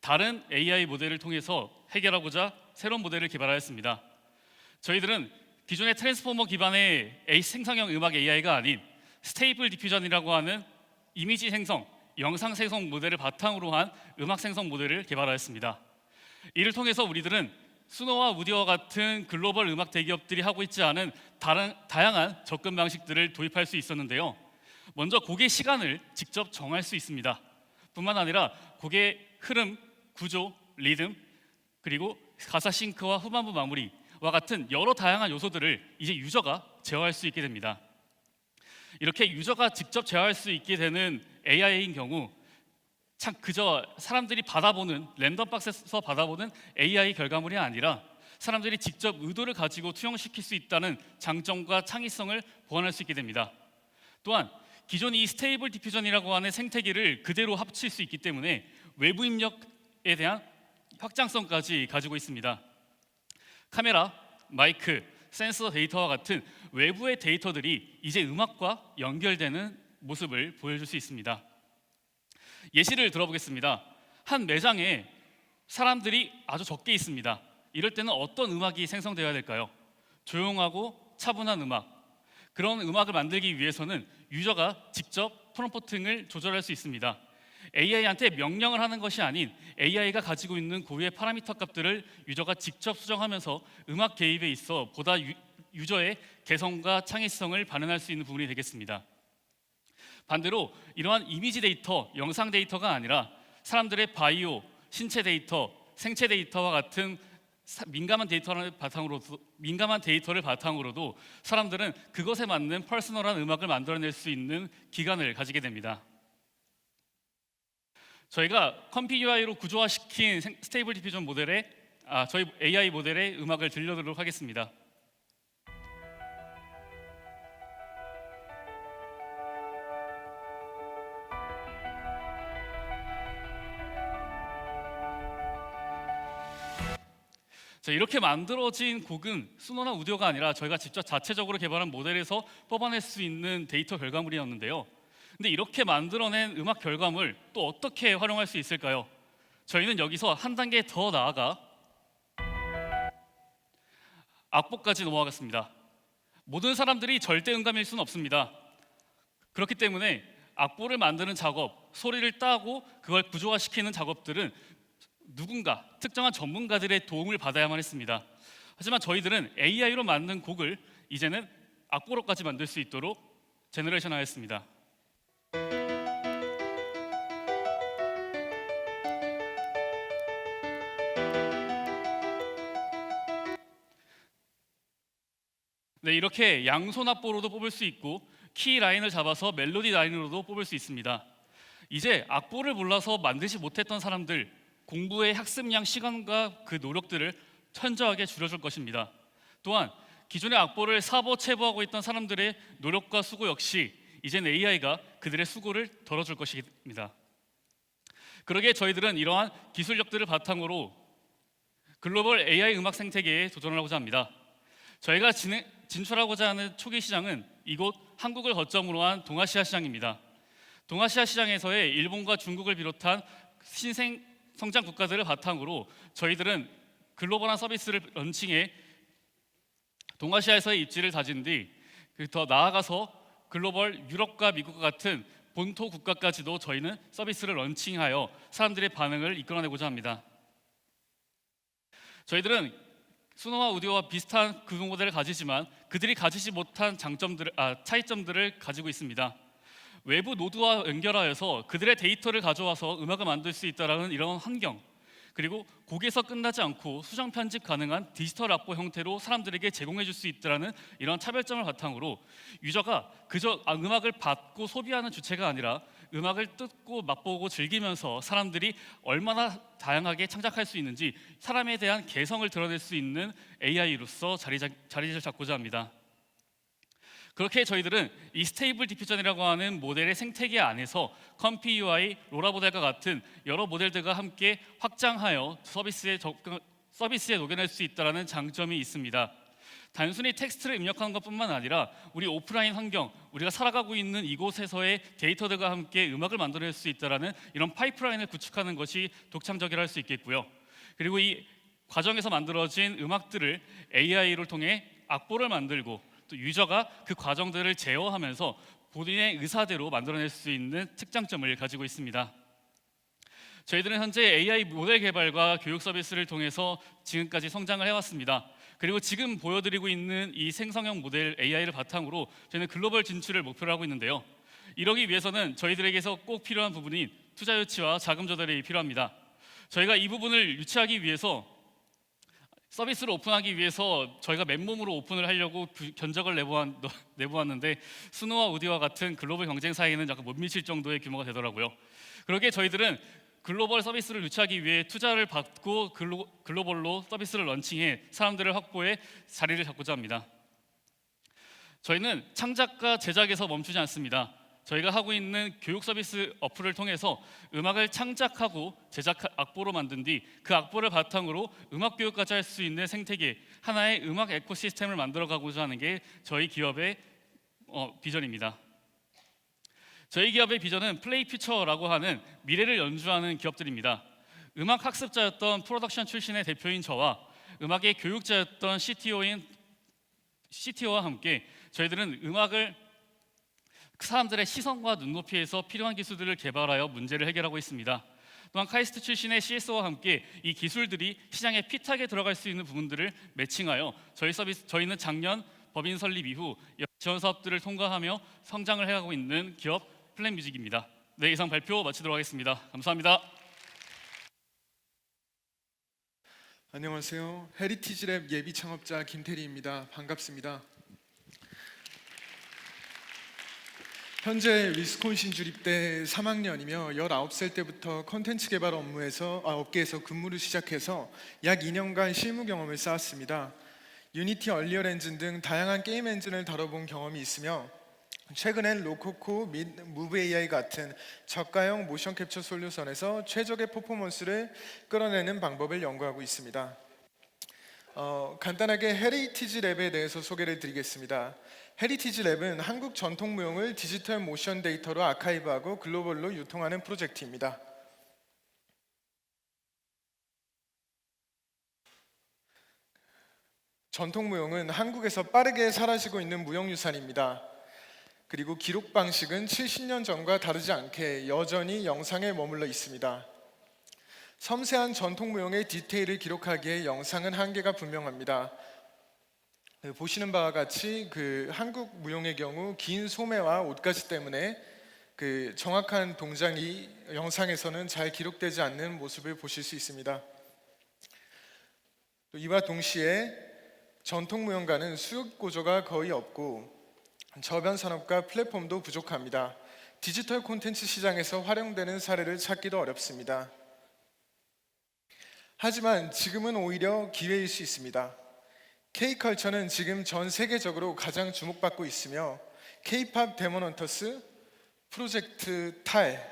다른 AI 모델을 통해서 해결하고자 새로운 모델을 개발하였습니다. 저희들은 기존의 트랜스포머 기반의 생성형 음악 AI가 아닌 스테이블 디퓨전이라고 하는 이미지 생성, 영상 생성 모델을 바탕으로 한 음악 생성 모델을 개발하였습니다. 이를 통해서 우리들은 수노와 우디오와 같은 글로벌 음악 대기업들이 하고 있지 않은 다양한 접근 방식들을 도입할 수 있었는데요. 먼저 곡의 시간을 직접 정할 수 있습니다. 뿐만 아니라 곡의 흐름, 구조, 리듬, 그리고 가사 싱크와 후반부 마무리와 같은 여러 다양한 요소들을 이제 유저가 제어할 수 있게 됩니다. 이렇게 유저가 직접 제어할 수 있게 되는 AI인 경우 참 그저 사람들이 받아보는 랜덤 박스에서 받아보는 AI 결과물이 아니라 사람들이 직접 의도를 가지고 투영시킬 수 있다는 장점과 창의성을 보완할 수 있게 됩니다. 또한 기존 이 스테이블 디퓨전이라고 하는 생태계를 그대로 합칠 수 있기 때문에 외부 입력에 대한 확장성까지 가지고 있습니다. 카메라, 마이크, 센서 데이터와 같은 외부의 데이터들이 이제 음악과 연결되는 모습을 보여줄 수 있습니다. 예시를 들어보겠습니다. 한 매장에 사람들이 아주 적게 있습니다. 이럴 때는 어떤 음악이 생성되어야 될까요? 조용하고 차분한 음악. 그런 음악을 만들기 위해서는 유저가 직접 프롬프팅을 조절할 수 있습니다. AI한테 명령을 하는 것이 아닌 AI가 가지고 있는 고유의 파라미터 값들을 유저가 직접 수정하면서 음악 개입에 있어 보다 유저의 개성과 창의성을 반영할 수 있는 부분이 되겠습니다. 반대로 이러한 이미지 데이터, 영상 데이터가 아니라 사람들의 바이오, 신체 데이터, 생체 데이터와 같은 민감한 데이터를 바탕으로도 사람들은 그것에 맞는 퍼스널한 음악을 만들어낼 수 있는 기관을 가지게 됩니다. 저희가 컴피 UI로 구조화시킨 스테이블 디퓨전 모델의 저희 AI 모델의 음악을 들려드리도록 하겠습니다. 자, 이렇게 만들어진 곡은 수노나 우디오가 아니라 저희가 직접 자체적으로 개발한 모델에서 뽑아낼 수 있는 데이터 결과물이었는데요. 근데 이렇게 만들어낸 음악 결과물 또 어떻게 활용할 수 있을까요? 저희는 여기서 한 단계 더 나아가 악보까지 넘어가겠습니다. 모든 사람들이 절대 음감일 수는 없습니다. 그렇기 때문에 악보를 만드는 작업, 소리를 따고 그걸 구조화시키는 작업들은 누군가 특정한 전문가들의 도움을 받아야만 했습니다. 하지만 저희들은 AI로 만든 곡을 이제는 악보로까지 만들 수 있도록 제너레이션하였습니다. 네, 이렇게 양손 악보로도 뽑을 수 있고 키 라인을 잡아서 멜로디 라인으로도 뽑을 수 있습니다. 이제 악보를 몰라서 만들지 못했던 사람들, 공부의 학습량 시간과 그 노력들을 현저하게 줄여줄 것입니다. 또한 기존의 악보를 사보체보하고 있던 사람들의 노력과 수고 역시 이젠 AI가 그들의 수고를 덜어줄 것입니다. 그러기에 저희들은 이러한 기술력들을 바탕으로 글로벌 AI 음악 생태계에 도전을 하고자 합니다. 저희가 진출하고자 하는 초기 시장은 이곳 한국을 거점으로 한 동아시아 시장입니다. 동아시아 시장에서의 일본과 중국을 비롯한 신생 성장 국가들을 바탕으로 저희들은 글로벌한 서비스를 런칭해 동아시아에서의 입지를 다진 뒤 더 나아가서 글로벌 유럽과 미국과 같은 본토 국가까지도 저희는 서비스를 런칭하여 사람들의 반응을 이끌어내고자 합니다. 저희들은 수노와 우디오와 비슷한 구동 모델을 가지지만 그들이 가지지 못한 차이점들을 가지고 있습니다. 외부 노드와 연결하여서 그들의 데이터를 가져와서 음악을 만들 수 있다는 이런 환경, 그리고 곡에서 끝나지 않고 수정 편집 가능한 디지털 악보 형태로 사람들에게 제공해 줄 수 있다는 이런 차별점을 바탕으로 유저가 그저 음악을 받고 소비하는 주체가 아니라 음악을 듣고 맛보고 즐기면서 사람들이 얼마나 다양하게 창작할 수 있는지 사람에 대한 개성을 드러낼 수 있는 AI로서 자리를 잡고자 합니다. 그렇게 저희들은 이 스테이블 디퓨전이라고 하는 모델의 생태계 안에서 컴피 UI, 로라 모델과 같은 여러 모델들과 함께 확장하여 서비스에 녹여낼 수 있다는 장점이 있습니다. 단순히 텍스트를 입력하는 것뿐만 아니라 우리 오프라인 환경, 우리가 살아가고 있는 이곳에서의 데이터들과 함께 음악을 만들어낼 수 있다는 이런 파이프라인을 구축하는 것이 독창적이라 할 수 있겠고요. 그리고 이 과정에서 만들어진 음악들을 AI를 통해 악보를 만들고 또 유저가 그 과정들을 제어하면서 본인의 의사대로 만들어낼 수 있는 특장점을 가지고 있습니다. 저희들은 현재 AI 모델 개발과 교육 서비스를 통해서 지금까지 성장을 해왔습니다. 그리고 지금 보여드리고 있는 이 생성형 모델 AI를 바탕으로 저희는 글로벌 진출을 목표로 하고 있는데요. 이러기 위해서는 저희들에게서 꼭 필요한 부분인 투자 유치와 자금 조달이 필요합니다. 저희가 이 부분을 유치하기 위해서 서비스를 오픈하기 위해서 저희가 맨몸으로 오픈을 하려고 견적을 내보았는데 수노와 우디와 같은 글로벌 경쟁사에는 약간 못 미칠 정도의 규모가 되더라고요. 그러기에 저희들은 글로벌 서비스를 유치하기 위해 투자를 받고 글로벌로 서비스를 런칭해 사람들을 확보해 자리를 잡고자 합니다. 저희는 창작과 제작에서 멈추지 않습니다. 저희가 하고 있는 교육 서비스 어플을 통해서 음악을 창작하고 악보로 만든 뒤 그 악보를 바탕으로 음악 교육까지 할 수 있는 생태계, 하나의 음악 에코시스템을 만들어가고자 하는 게 저희 기업의 비전입니다. 저희 기업의 비전은 플레이 퓨처라고 하는 미래를 연주하는 기업들입니다. 음악 학습자였던 프로덕션 출신의 대표인 저와 음악의 교육자였던 CTO와 함께 저희들은 음악을 사람들의 시선과 눈높이에서 필요한 기술들을 개발하여 문제를 해결하고 있습니다. 또한 카이스트 출신의 CSO와 함께 이 기술들이 시장에 핏하게 들어갈 수 있는 부분들을 매칭하여 저희는 작년 법인 설립 이후 지원 사업들을 통과하며 성장을 해가고 있는 기업 플랜뮤직입니다. 네, 이상 발표 마치도록 하겠습니다. 감사합니다. 안녕하세요. 헤리티지랩 예비 창업자 김태리입니다. 반갑습니다. 현재 위스콘신 주립대 3학년이며 19살 때부터 컨텐츠 개발 업계에서 근무를 시작해서 약 2년간 실무 경험을 쌓았습니다. 유니티, 얼리얼 엔진 등 다양한 게임 엔진을 다뤄본 경험이 있으며 최근엔 로코코 및 무브 AI 같은 저가형 모션 캡처 솔루션에서 최적의 퍼포먼스를 끌어내는 방법을 연구하고 있습니다. 간단하게 헤리티지 랩에 대해서 소개를 드리겠습니다. 헤리티지 랩은 한국 전통 무용을 디지털 모션 데이터로 아카이브하고 글로벌로 유통하는 프로젝트입니다. 전통 무용은 한국에서 빠르게 사라지고 있는 무형유산입니다. 그리고 기록 방식은 70년 전과 다르지 않게 여전히 영상에 머물러 있습니다. 섬세한 전통 무용의 디테일을 기록하기에 영상은 한계가 분명합니다. 보시는 바와 같이 한국 무용의 경우 긴 소매와 옷가지 때문에 정확한 동작이 영상에서는 잘 기록되지 않는 모습을 보실 수 있습니다. 또 이와 동시에 전통 무용가는 수요 구조가 거의 없고 저변 산업과 플랫폼도 부족합니다. 디지털 콘텐츠 시장에서 활용되는 사례를 찾기도 어렵습니다. 하지만 지금은 오히려 기회일 수 있습니다. K컬처는 지금 전 세계적으로 가장 주목받고 있으며 K-팝 데몬헌터스, 프로젝트 탈,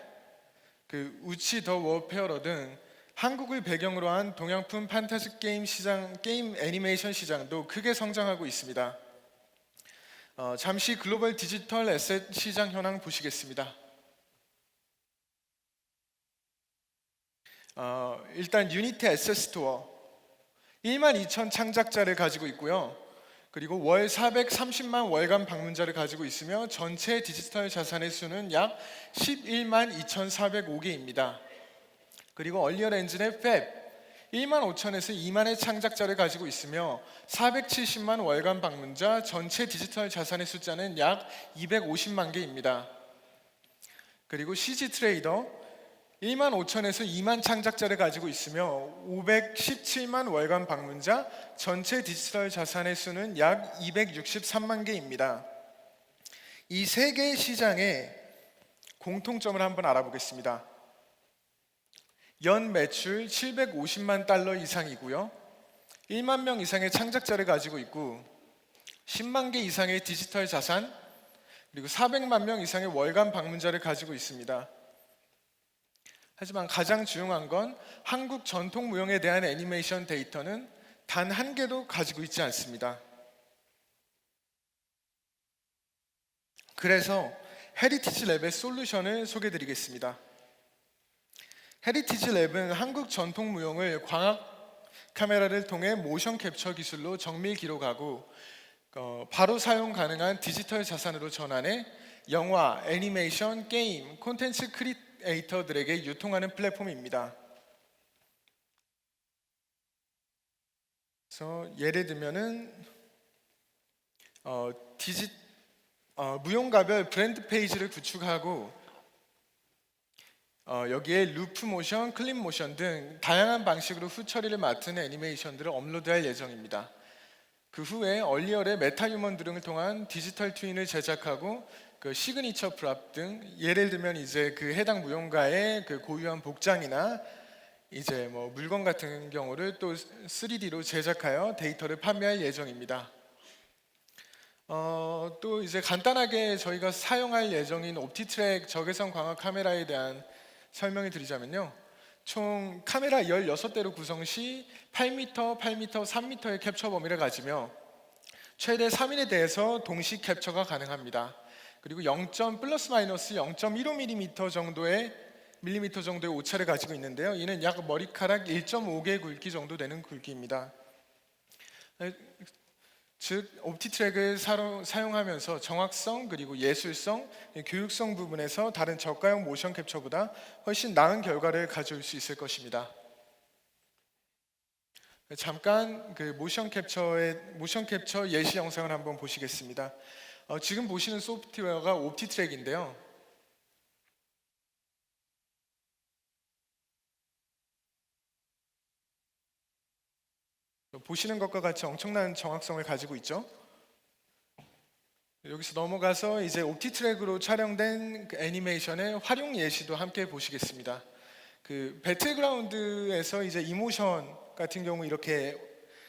우치 더 워페어러 등 한국을 배경으로 한 동양품 판타지 게임 시장, 게임 애니메이션 시장도 크게 성장하고 있습니다. 잠시 글로벌 디지털 에셋 시장 현황 보시겠습니다. 일단 유니티 에셋 스토어 12,000 창작자를 가지고 있고요. 그리고 월 430만 월간 방문자를 가지고 있으며 전체 디지털 자산의 수는 약 11만 2,405개입니다. 그리고 얼리얼 엔진의 팹 1만 5천에서 2만의 창작자를 가지고 있으며 470만 월간 방문자, 전체 디지털 자산의 숫자는 약 250만 개입니다. 그리고 CG 트레이더 1만 5천에서 2만 창작자를 가지고 있으며 517만 월간 방문자, 전체 디지털 자산의 수는 약 263만 개입니다. 이 세 개의 시장의 공통점을 한번 알아보겠습니다. 연 매출 750만 달러 이상이고요. 1만 명 이상의 창작자를 가지고 있고 10만 개 이상의 디지털 자산, 그리고 400만 명 이상의 월간 방문자를 가지고 있습니다. 하지만 가장 중요한 건 한국 전통 무용에 대한 애니메이션 데이터는 단 한 개도 가지고 있지 않습니다. 그래서 헤리티지 랩의 솔루션을 소개드리겠습니다. 헤리티지 랩은 한국 전통 무용을 광학 카메라를 통해 모션 캡처 기술로 정밀 기록하고 바로 사용 가능한 디지털 자산으로 전환해 영화, 애니메이션, 게임, 콘텐츠 크리에이터들에게 유통하는 플랫폼입니다. 그래서 예를 들면은 무용가별 브랜드 페이지를 구축하고 여기에 루프 모션, 클립 모션 등 다양한 방식으로 후처리를 맡은 애니메이션들을 업로드할 예정입니다. 그 후에 얼리얼의 메타휴먼 등을 통한 디지털 트윈을 제작하고 시그니처 프랍 등 예를 들면 이제 해당 무용가의 고유한 복장이나 이제 물건 같은 경우를 또 3D로 제작하여 데이터를 판매할 예정입니다. 또 이제 간단하게 저희가 사용할 예정인 옵티트랙 적외선 광학 카메라에 대한 설명을 드리자면요. 총 카메라 16대로 구성 시 8m, 8m, 3m의 캡처 범위를 가지며 최대 3인에 대해서 동시 캡처가 가능합니다. 그리고 0. 플러스 마이너스 0.15mm 정도의 오차를 가지고 있는데요. 이는 약 머리카락 1.5개 굵기 정도 되는 굵기입니다. 즉 옵티트랙을 사용하면서 정확성 그리고 예술성, 교육성 부분에서 다른 저가형 모션 캡처보다 훨씬 나은 결과를 가져올 수 있을 것입니다. 잠깐 모션 캡처 예시 영상을 한번 보시겠습니다. 지금 보시는 소프트웨어가 옵티트랙인데요. 보시는 것과 같이 엄청난 정확성을 가지고 있죠. 여기서 넘어가서 이제 옵티트랙으로 촬영된 애니메이션의 활용 예시도 함께 보시겠습니다. 배틀그라운드에서 이제 이모션 같은 경우 이렇게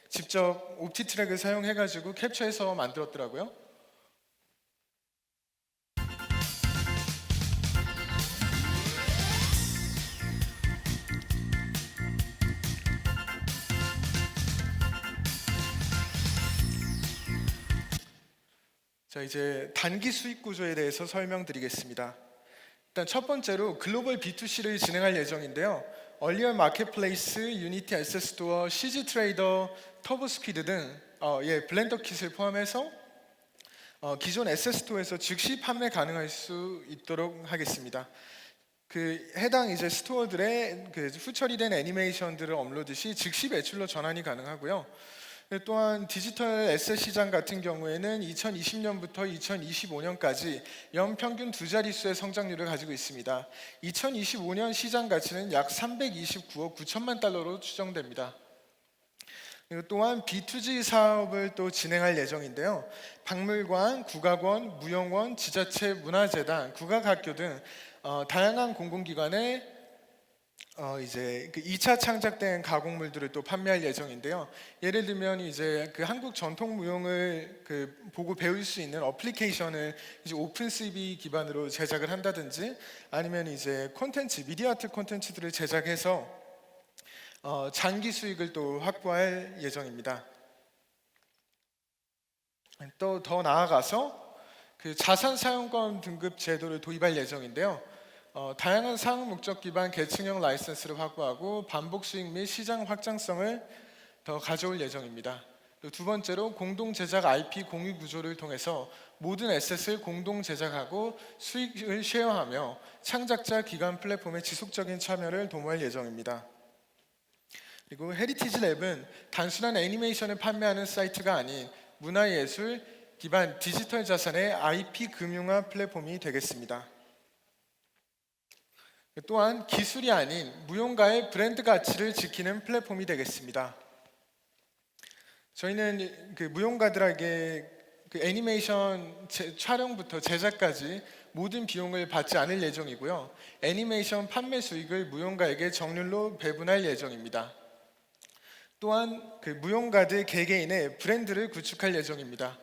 직접 옵티트랙을 사용해가지고 캡처해서 만들었더라고요. 자, 이제 단기 수익 구조에 대해서 설명드리겠습니다. 일단 첫 번째로 글로벌 B2C를 진행할 예정인데요. 얼리언 마켓플레이스, 유니티 에셋 스토어, CG 트레이더, 터보 스퀴드 등 블렌더 킷을 포함해서 기존 에셋 스토어에서 즉시 판매 가능할 수 있도록 하겠습니다. 그 해당 이제 스토어들의 그 후처리된 애니메이션들을 업로드 시 즉시 매출로 전환이 가능하고요. 또한 디지털 에셋 시장 같은 경우에는 2020년부터 2025년까지 연평균 두 자릿수의 성장률을 가지고 있습니다. 2025년 시장 가치는 약 329억 9천만 달러로 추정됩니다. 그리고 또한 B2G 사업을 또 진행할 예정인데요. 박물관, 국악원, 무용원, 지자체 문화재단, 국악학교 등 다양한 공공기관에 이제 그 2차 창작된 가공물들을 또 판매할 예정인데요. 예를 들면 이제 그 한국 전통 무용을 그 보고 배울 수 있는 어플리케이션을 이제 오픈CV 기반으로 제작을 한다든지, 아니면 이제 콘텐츠, 미디어 아트 콘텐츠들을 제작해서 장기 수익을 또 확보할 예정입니다. 또 더 나아가서 그 자산 사용권 등급 제도를 도입할 예정인데요. 다양한 사업 목적 기반 계층형 라이선스를 확보하고 반복 수익 및 시장 확장성을 더 가져올 예정입니다. 또 두 번째로 공동 제작 IP 공유 구조를 통해서 모든 에셋을 공동 제작하고 수익을 쉐어하며 창작자 기관 플랫폼의 지속적인 참여를 도모할 예정입니다. 그리고 헤리티지 랩은 단순한 애니메이션을 판매하는 사이트가 아닌 문화예술 기반 디지털 자산의 IP 금융화 플랫폼이 되겠습니다. 또한 기술이 아닌 무용가의 브랜드 가치를 지키는 플랫폼이 되겠습니다. 저희는 그 무용가들에게 그 애니메이션 촬영부터 제작까지 모든 비용을 받지 않을 예정이고요. 애니메이션 판매 수익을 무용가에게 정률로 배분할 예정입니다. 또한 그 무용가들 개개인의 브랜드를 구축할 예정입니다.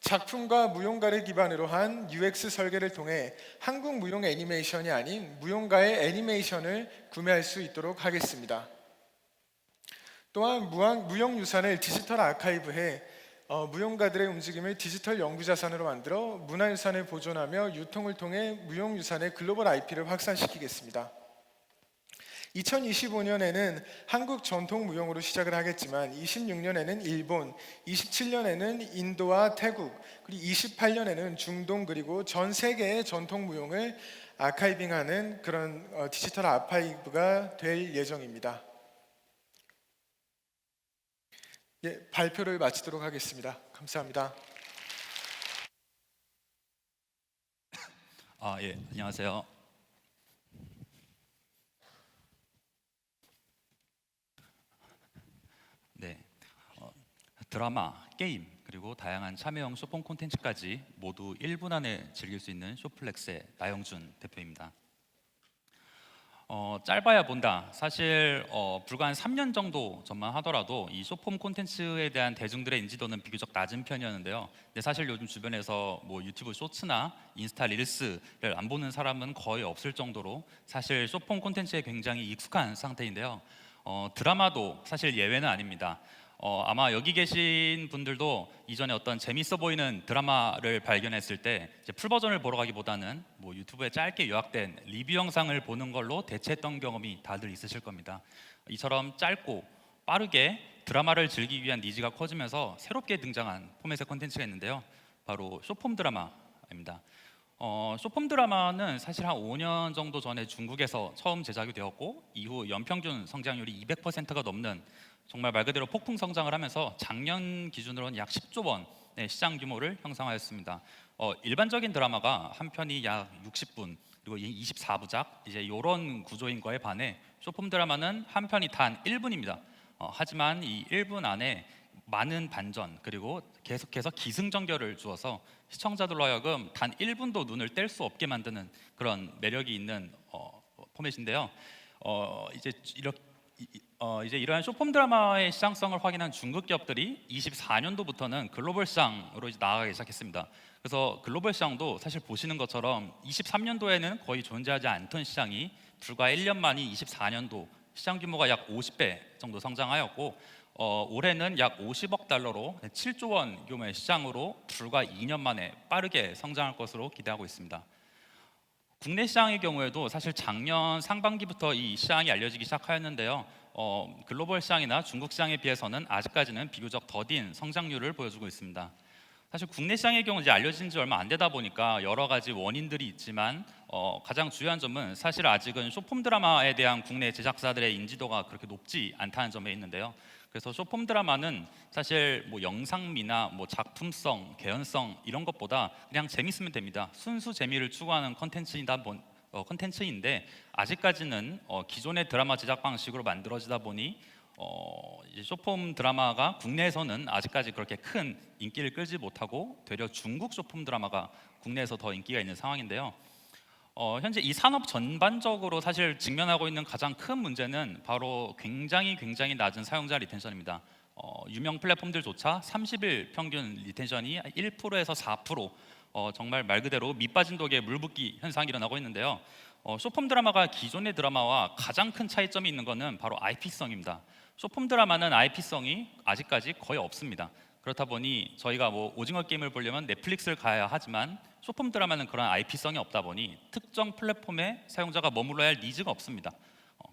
작품과 무용가를 기반으로 한 UX 설계를 통해 한국 무용 애니메이션이 아닌 무용가의 애니메이션을 구매할 수 있도록 하겠습니다. 또한 무형 유산을 디지털 아카이브해 무용가들의 움직임을 디지털 연구자산으로 만들어 문화유산을 보존하며 유통을 통해 무형 유산의 글로벌 IP를 확산시키겠습니다. 2025년에는 한국 전통 무용으로 시작을 하겠지만 26년에는 일본, 27년에는 인도와 태국, 그리고 28년에는 중동, 그리고 전 세계의 전통 무용을 아카이빙하는 그런 디지털 아카이브가 될 예정입니다. 예, 발표를 마치도록 하겠습니다. 감사합니다. 예, 안녕하세요. 네, 드라마, 게임, 그리고 다양한 참여형 쇼폼 콘텐츠까지 모두 1분 안에 즐길 수 있는 쇼플렉스의 나영준 대표입니다. 짧아야 본다. 사실 불과 한 3년 정도 전만 하더라도 이 쇼폼 콘텐츠에 대한 대중들의 인지도는 비교적 낮은 편이었는데요. 근데 사실 요즘 주변에서 뭐 유튜브 쇼츠나 인스타 릴스를 안 보는 사람은 거의 없을 정도로 사실 쇼폼 콘텐츠에 굉장히 익숙한 상태인데요. 드라마도 사실 예외는 아닙니다. 아마 여기 계신 분들도 이전에 어떤 재밌어 보이는 드라마를 발견했을 때 이제 풀 버전을 보러 가기보다는 뭐 유튜브에 짧게 요약된 리뷰 영상을 보는 걸로 대체했던 경험이 다들 있으실 겁니다. 이처럼 짧고 빠르게 드라마를 즐기기 위한 니즈가 커지면서 새롭게 등장한 포맷의 콘텐츠가 있는데요. 바로 쇼폼 드라마입니다. 쇼폼 드라마는 사실 한 5년 정도 전에 중국에서 처음 제작이 되었고 이후 연평균 성장률이 200%가 넘는 정말 말 그대로 폭풍 성장을 하면서 작년 기준으로는 약 10조 원의 시장 규모를 형성하였습니다. 일반적인 드라마가 한 편이 약 60분 그리고 24부작 이제 이런 구조인 거에 반해 쇼폼 드라마는 한 편이 단 1분입니다. 하지만 이 1분 안에 많은 반전 그리고 계속해서 기승전결을 주어서 시청자들로 하여금 단 1분도 눈을 뗄 수 없게 만드는 그런 매력이 있는 포맷인데요. 이제 이러한 쇼폼 드라마의 시장성을 확인한 중국 기업들이 24년도부터는 글로벌 시장으로 이제 나아가기 시작했습니다. 그래서 글로벌 시장도 사실 보시는 것처럼 23년도에는 거의 존재하지 않던 시장이 불과 1년 만인 24년도 시장 규모가 약 50배 정도 성장하였고 올해는 약 50억 달러로 7조 원 규모의 시장으로 불과 2년 만에 빠르게 성장할 것으로 기대하고 있습니다. 국내 시장의 경우에도 사실 작년 상반기부터 이 시장이 알려지기 시작하였는데요. 글로벌 시장이나 중국 시장에 비해서는 아직까지는 비교적 더딘 성장률을 보여주고 있습니다. 사실 국내 시장의 경우 이제 알려진 지 얼마 안 되다 보니까 여러 가지 원인들이 있지만 가장 중요한 점은 사실 아직은 쇼폼 드라마에 대한 국내 제작사들의 인지도가 그렇게 높지 않다는 점에 있는데요. 그래서 쇼폼 드라마는 사실 뭐 영상미나 뭐 작품성, 개연성 이런 것보다 그냥 재밌으면 됩니다. 순수 재미를 추구하는 컨텐츠인데 아직까지는 기존의 드라마 제작 방식으로 만들어지다 보니 이제 쇼폼 드라마가 국내에서는 아직까지 그렇게 큰 인기를 끌지 못하고 되려 중국 쇼폼 드라마가 국내에서 더 인기가 있는 상황인데요. 현재 이 산업 전반적으로 사실 직면하고 있는 가장 큰 문제는 바로 굉장히 낮은 사용자 리텐션입니다. 유명 플랫폼들조차 30일 평균 리텐션이 1%에서 4%, 정말 말 그대로 밑 빠진 독에 물 붓기 현상이 일어나고 있는데요. 쇼폼 드라마가 기존의 드라마와 가장 큰 차이점이 있는 것은 바로 IP성입니다. 쇼폼 드라마는 IP성이 아직까지 거의 없습니다. 그렇다 보니 저희가 뭐 오징어 게임을 보려면 넷플릭스를 가야 하지만 쇼폼 드라마는 그런 IP성이 없다 보니 특정 플랫폼에 사용자가 머물러야 할 니즈가 없습니다.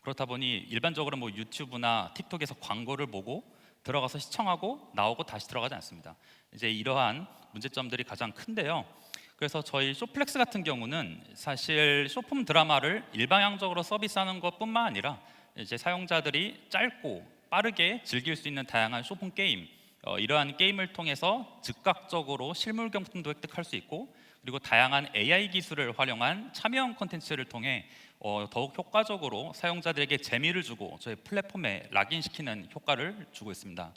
그렇다 보니 일반적으로 뭐 유튜브나 틱톡에서 광고를 보고 들어가서 시청하고 나오고 다시 들어가지 않습니다. 이제 이러한 문제점들이 가장 큰데요. 그래서 저희 쇼플렉스 같은 경우는 사실 쇼폼 드라마를 일방향적으로 서비스하는 것뿐만 아니라 이제 사용자들이 짧고 빠르게 즐길 수 있는 다양한 쇼폼 게임, 이러한 게임을 통해서 즉각적으로 실물 경품도 획득할 수 있고 그리고 다양한 AI 기술을 활용한 참여형 콘텐츠를 통해 더욱 효과적으로 사용자들에게 재미를 주고 저희 플랫폼에 락인시키는 효과를 주고 있습니다.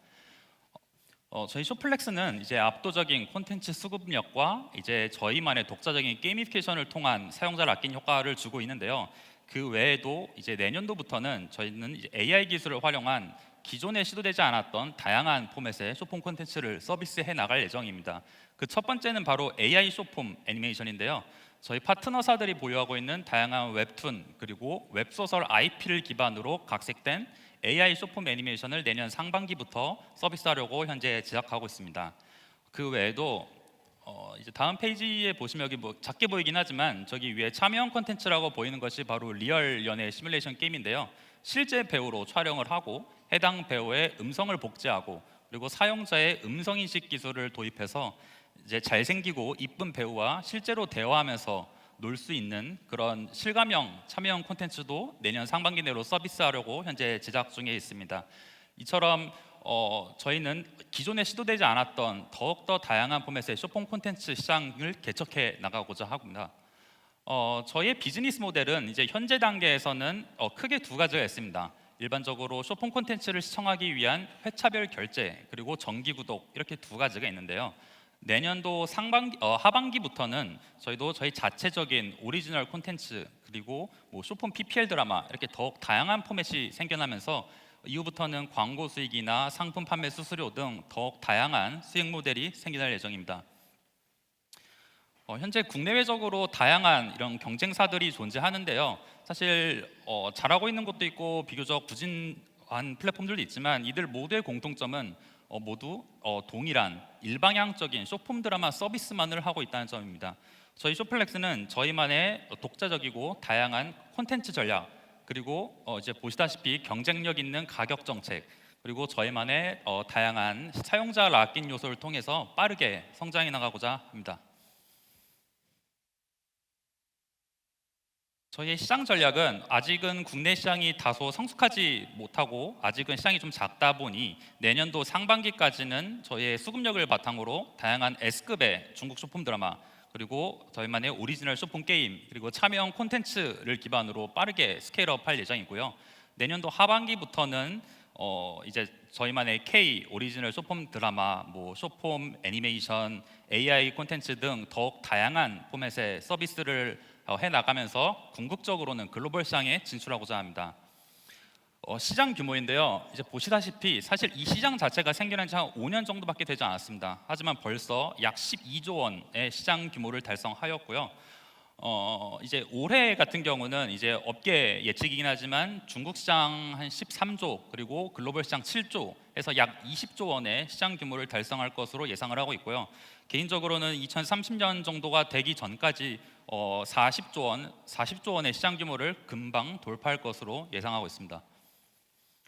저희 쇼플렉스는 이제 압도적인 콘텐츠 수급력과 이제 저희만의 독자적인 게이미피케이션을 통한 사용자 락인 효과를 주고 있는데요. 그 외에도 이제 내년도부터는 저희는 이제 AI 기술을 활용한 기존에 시도되지 않았던 다양한 포맷의 쇼폼 콘텐츠를 서비스해 나갈 예정입니다. 그 첫 번째는 바로 AI 쇼폼 애니메이션인데요. 저희 파트너사들이 보유하고 있는 다양한 웹툰 그리고 웹소설 IP를 기반으로 각색된 AI 쇼폼 애니메이션을 내년 상반기부터 서비스하려고 현재 제작하고 있습니다. 그 외에도 이제 다음 페이지에 보시면 여기 뭐 작게 보이긴 하지만 저기 위에 참여형 콘텐츠라고 보이는 것이 바로 리얼 연애 시뮬레이션 게임인데요. 실제 배우로 촬영을 하고 해당 배우의 음성을 복제하고 그리고 사용자의 음성 인식 기술을 도입해서 이제 잘생기고 이쁜 배우와 실제로 대화하면서 놀 수 있는 그런 실감형 참여형 콘텐츠도 내년 상반기 내로 서비스하려고 현재 제작 중에 있습니다. 이처럼 저희는 기존에 시도되지 않았던 더욱더 다양한 포맷의 쇼폼 콘텐츠 시장을 개척해 나가고자 합니다. 저희의 비즈니스 모델은 이제 현재 단계에서는 크게 두 가지가 있습니다. 일반적으로 쇼폼 콘텐츠를 시청하기 위한 회차별 결제 그리고 정기 구독 이렇게 두 가지가 있는데요. 내년도 하반기부터는 저희도 저희 자체적인 오리지널 콘텐츠 그리고 뭐 쇼폼 PPL 드라마 이렇게 더욱 다양한 포맷이 생겨나면서 이후부터는 광고 수익이나 상품 판매 수수료 등 더욱 다양한 수익 모델이 생겨날 예정입니다. 현재 국내외적으로 다양한 이런 경쟁사들이 존재하는데요. 사실 잘하고 있는 것도 있고 비교적 부진한 플랫폼들도 있지만 이들 모두의 공통점은 모두 동일한 일방향적인 쇼폼 드라마 서비스만을 하고 있다는 점입니다. 저희 쇼플렉스는 저희만의 독자적이고 다양한 콘텐츠 전략 그리고 이제 보시다시피 경쟁력 있는 가격 정책 그리고 저희만의 다양한 사용자 락인 요소를 통해서 빠르게 성장해 나가고자 합니다. 저희의 시장 전략은 아직은 국내 시장이 다소 성숙하지 못하고 아직은 시장이 좀 작다 보니 내년도 상반기까지는 저희의 수급력을 바탕으로 다양한 S급의 중국 쇼폼 드라마 그리고 저희만의 오리지널 쇼폼 게임 그리고 참여형 콘텐츠를 기반으로 빠르게 스케일업할 예정이고요. 내년도 하반기부터는 이제 저희만의 K 오리지널 쇼폼 드라마, 뭐 쇼폼 애니메이션, AI 콘텐츠 등 더욱 다양한 포맷의 서비스를 해 나가면서 궁극적으로는 글로벌 시장에 진출하고자 합니다. 시장 규모인데요. 이제 보시다시피 사실 이 시장 자체가 생겨난 지 한 5년 정도밖에 되지 않았습니다. 하지만 벌써 약 12조 원의 시장 규모를 달성하였고요. 이제 올해 같은 경우는 이제 업계 예측이긴 하지만 중국 시장 한 13조 그리고 글로벌 시장 7조 해서 약 20조 원의 시장 규모를 달성할 것으로 예상을 하고 있고요. 개인적으로는 2030년 정도가 되기 전까지 40조 원의 시장 규모를 금방 돌파할 것으로 예상하고 있습니다.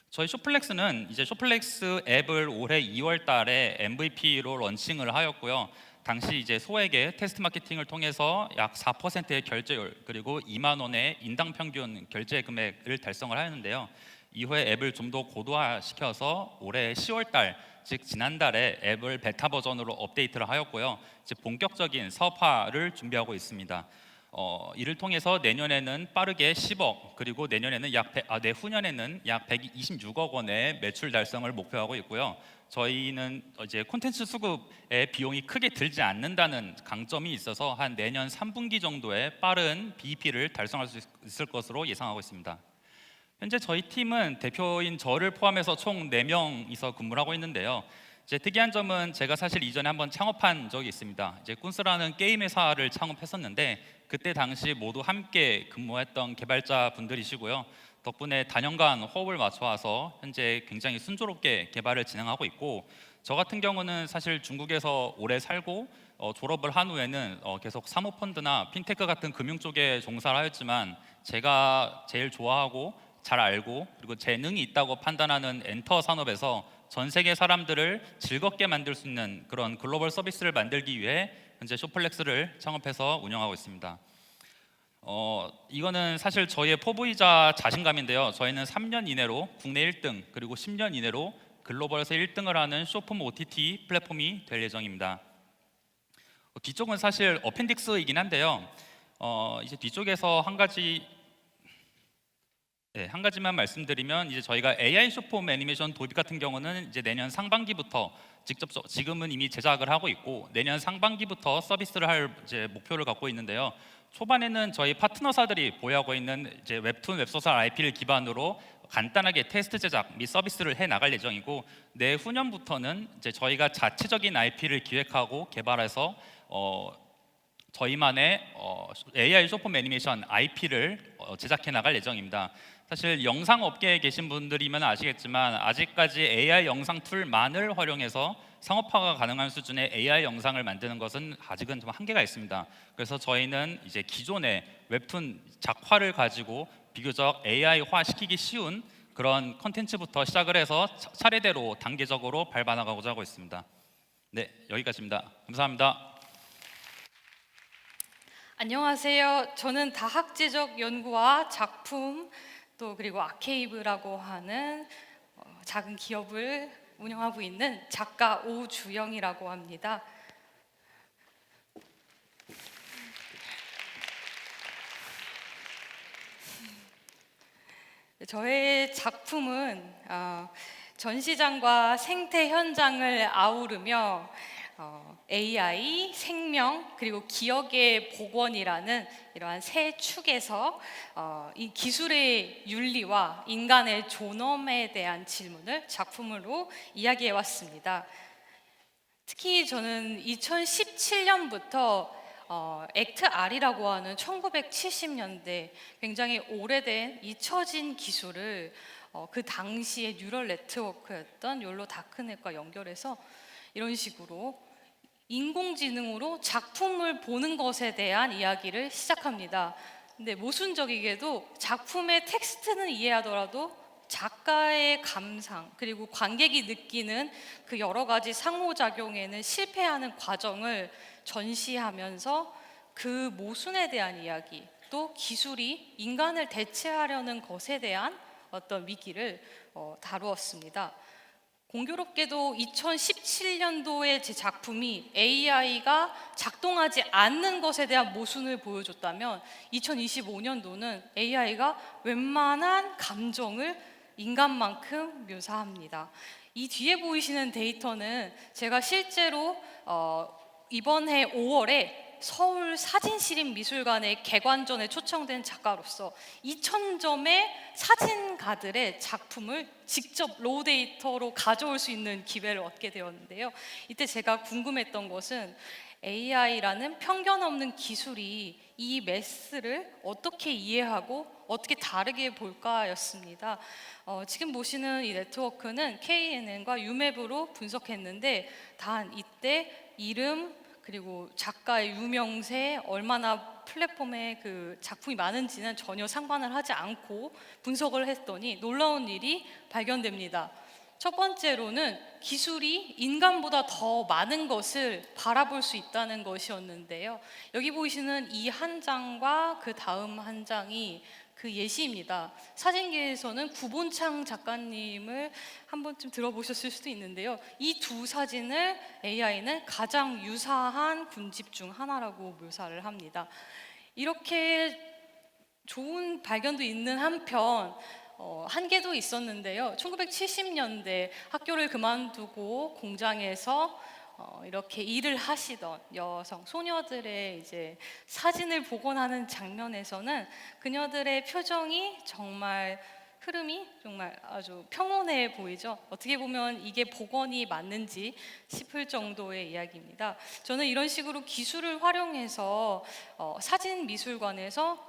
저희 쇼플렉스는 이제 쇼플렉스 앱을 올해 2월 달에 MVP로 런칭을 하였고요. 당시 이제 소액의 테스트 마케팅을 통해서 약 4%의 결제율 그리고 2만 원의 인당 평균 결제 금액을 달성을 하였는데요. 이후에 앱을 좀 더 고도화시켜서 올해 10월 달, 즉 지난달에 앱을 베타 버전으로 업데이트를 하였고요. 이제 본격적인 사업화를 준비하고 있습니다. 이를 통해서 내년에는 빠르게 10억 그리고 내년에는 내후년에는 약 126억 원의 매출 달성을 목표하고 있고요. 저희는 이제 콘텐츠 수급에 비용이 크게 들지 않는다는 강점이 있어서 한 내년 3분기 정도에 빠른 BEP를 달성할 수 있을 것으로 예상하고 있습니다. 현재 저희 팀은 대표인 저를 포함해서 총 4명이서 근무를 하고 있는데요. 이제 특이한 점은 제가 사실 이전에 한번 창업한 적이 있습니다. 이제 꾼스라는 게임 회사를 창업했었는데 그때 당시 모두 함께 근무했던 개발자 분들이시고요. 덕분에 다년간 호흡을 맞춰와서 현재 굉장히 순조롭게 개발을 진행하고 있고, 저 같은 경우는 사실 중국에서 오래 살고 졸업을 한 후에는 계속 사모펀드나 핀테크 같은 금융 쪽에 종사를 하였지만, 제가 제일 좋아하고 잘 알고 그리고 재능이 있다고 판단하는 엔터 산업에서 전 세계 사람들을 즐겁게 만들 수 있는 그런 글로벌 서비스를 만들기 위해 현재 쇼플렉스를 창업해서 운영하고 있습니다. 이거는 사실 저희의 포부이자 자신감인데요. 저희는 3년 이내로 국내 1등 그리고 10년 이내로 글로벌에서 1등을 하는 쇼폼 OTT 플랫폼이 될 예정입니다. 뒤쪽은 사실 어펜딕스이긴 한데요. 이제 뒤쪽에서 한 가지만 말씀드리면, 이제 저희가 AI 쇼폼 애니메이션 도입 같은 경우는 이제 내년 상반기부터 지금은 이미 제작을 하고 있고 내년 상반기부터 서비스를 할 이제 목표를 갖고 있는데요. 초반에는 저희 파트너사들이 보유하고 있는 이제 웹툰 웹소설 IP를 기반으로 간단하게 테스트 제작 및 서비스를 해 나갈 예정이고, 내후년부터는 이제 저희가 자체적인 IP를 기획하고 개발해서 저희만의 AI 쇼폼 애니메이션 IP를 제작해 나갈 예정입니다. 사실 영상 업계에 계신 분들이면 아시겠지만 아직까지 AI 영상 툴만을 활용해서 상업화가 가능한 수준의 AI 영상을 만드는 것은 아직은 좀 한계가 있습니다. 그래서 저희는 이제 기존의 웹툰 작화를 가지고 비교적 AI화 시키기 쉬운 그런 컨텐츠부터 시작을 해서 차례대로 단계적으로 밟아나가고자 하고 있습니다. 네, 여기까지입니다. 감사합니다. 안녕하세요. 저는 다학제적 연구와 작품 또 그리고 아케이브라고 하는 작은 기업을 운영하고 있는 작가 오주영이라고 합니다. 저의 작품은 전시장과 생태 현장을 아우르며 AI, 생명, 그리고 기억의 복원이라는 이러한 세 축에서 이 기술의 윤리와 인간의 존엄에 대한 질문을 작품으로 이야기해 왔습니다. 특히 저는 2017년부터 액트 R이라고 하는 1970년대 굉장히 오래된 잊혀진 기술을 그 당시의 뉴럴 네트워크였던 욜로 다크넷과 연결해서 이런 식으로 인공지능으로 작품을 보는 것에 대한 이야기를 시작합니다. 근데 모순적이게도 작품의 텍스트는 이해하더라도 작가의 감상 그리고 관객이 느끼는 그 여러 가지 상호작용에는 실패하는 과정을 전시하면서 그 모순에 대한 이야기, 또 기술이 인간을 대체하려는 것에 대한 어떤 위기를 다루었습니다. 공교롭게도 2017년도에 제 작품이 AI가 작동하지 않는 것에 대한 모순을 보여줬다면 2025년도는 AI가 웬만한 감정을 인간만큼 묘사합니다. 이 뒤에 보이시는 데이터는 제가 실제로 이번 해 5월에 서울 사진시립미술관의 개관전에 초청된 작가로서 2,000점의 사진가들의 작품을 직접 로우 데이터로 가져올 수 있는 기회를 얻게 되었는데요. 이때 제가 궁금했던 것은 AI라는 편견 없는 기술이 이 메스를 어떻게 이해하고 어떻게 다르게 볼까였습니다. 지금 보시는 이 네트워크는 KNN과 유맵으로 분석했는데 단 이때 이름 그리고 작가의 유명세, 얼마나 플랫폼에 그 작품이 많은지는 전혀 상관을 하지 않고 분석을 했더니 놀라운 일이 발견됩니다. 첫 번째로는 기술이 인간보다 더 많은 것을 바라볼 수 있다는 것이었는데요. 여기 보이시는 이 한 장과 그 다음 한 장이 그 예시입니다. 사진계에서는 구본창 작가님을 한 번쯤 들어보셨을 수도 있는데요. 이 두 사진을 AI는 가장 유사한 군집 중 하나라고 묘사를 합니다. 이렇게 좋은 발견도 있는 한편 한계도 있었는데요. 1970년대 학교를 그만두고 공장에서 이렇게 일을 하시던 여성 소녀들의 이제 사진을 복원하는 장면에서는 그녀들의 표정이 정말 흐름이 정말 아주 평온해 보이죠. 어떻게 보면 이게 복원이 맞는지 싶을 정도의 이야기입니다. 저는 이런 식으로 기술을 활용해서 사진 미술관에서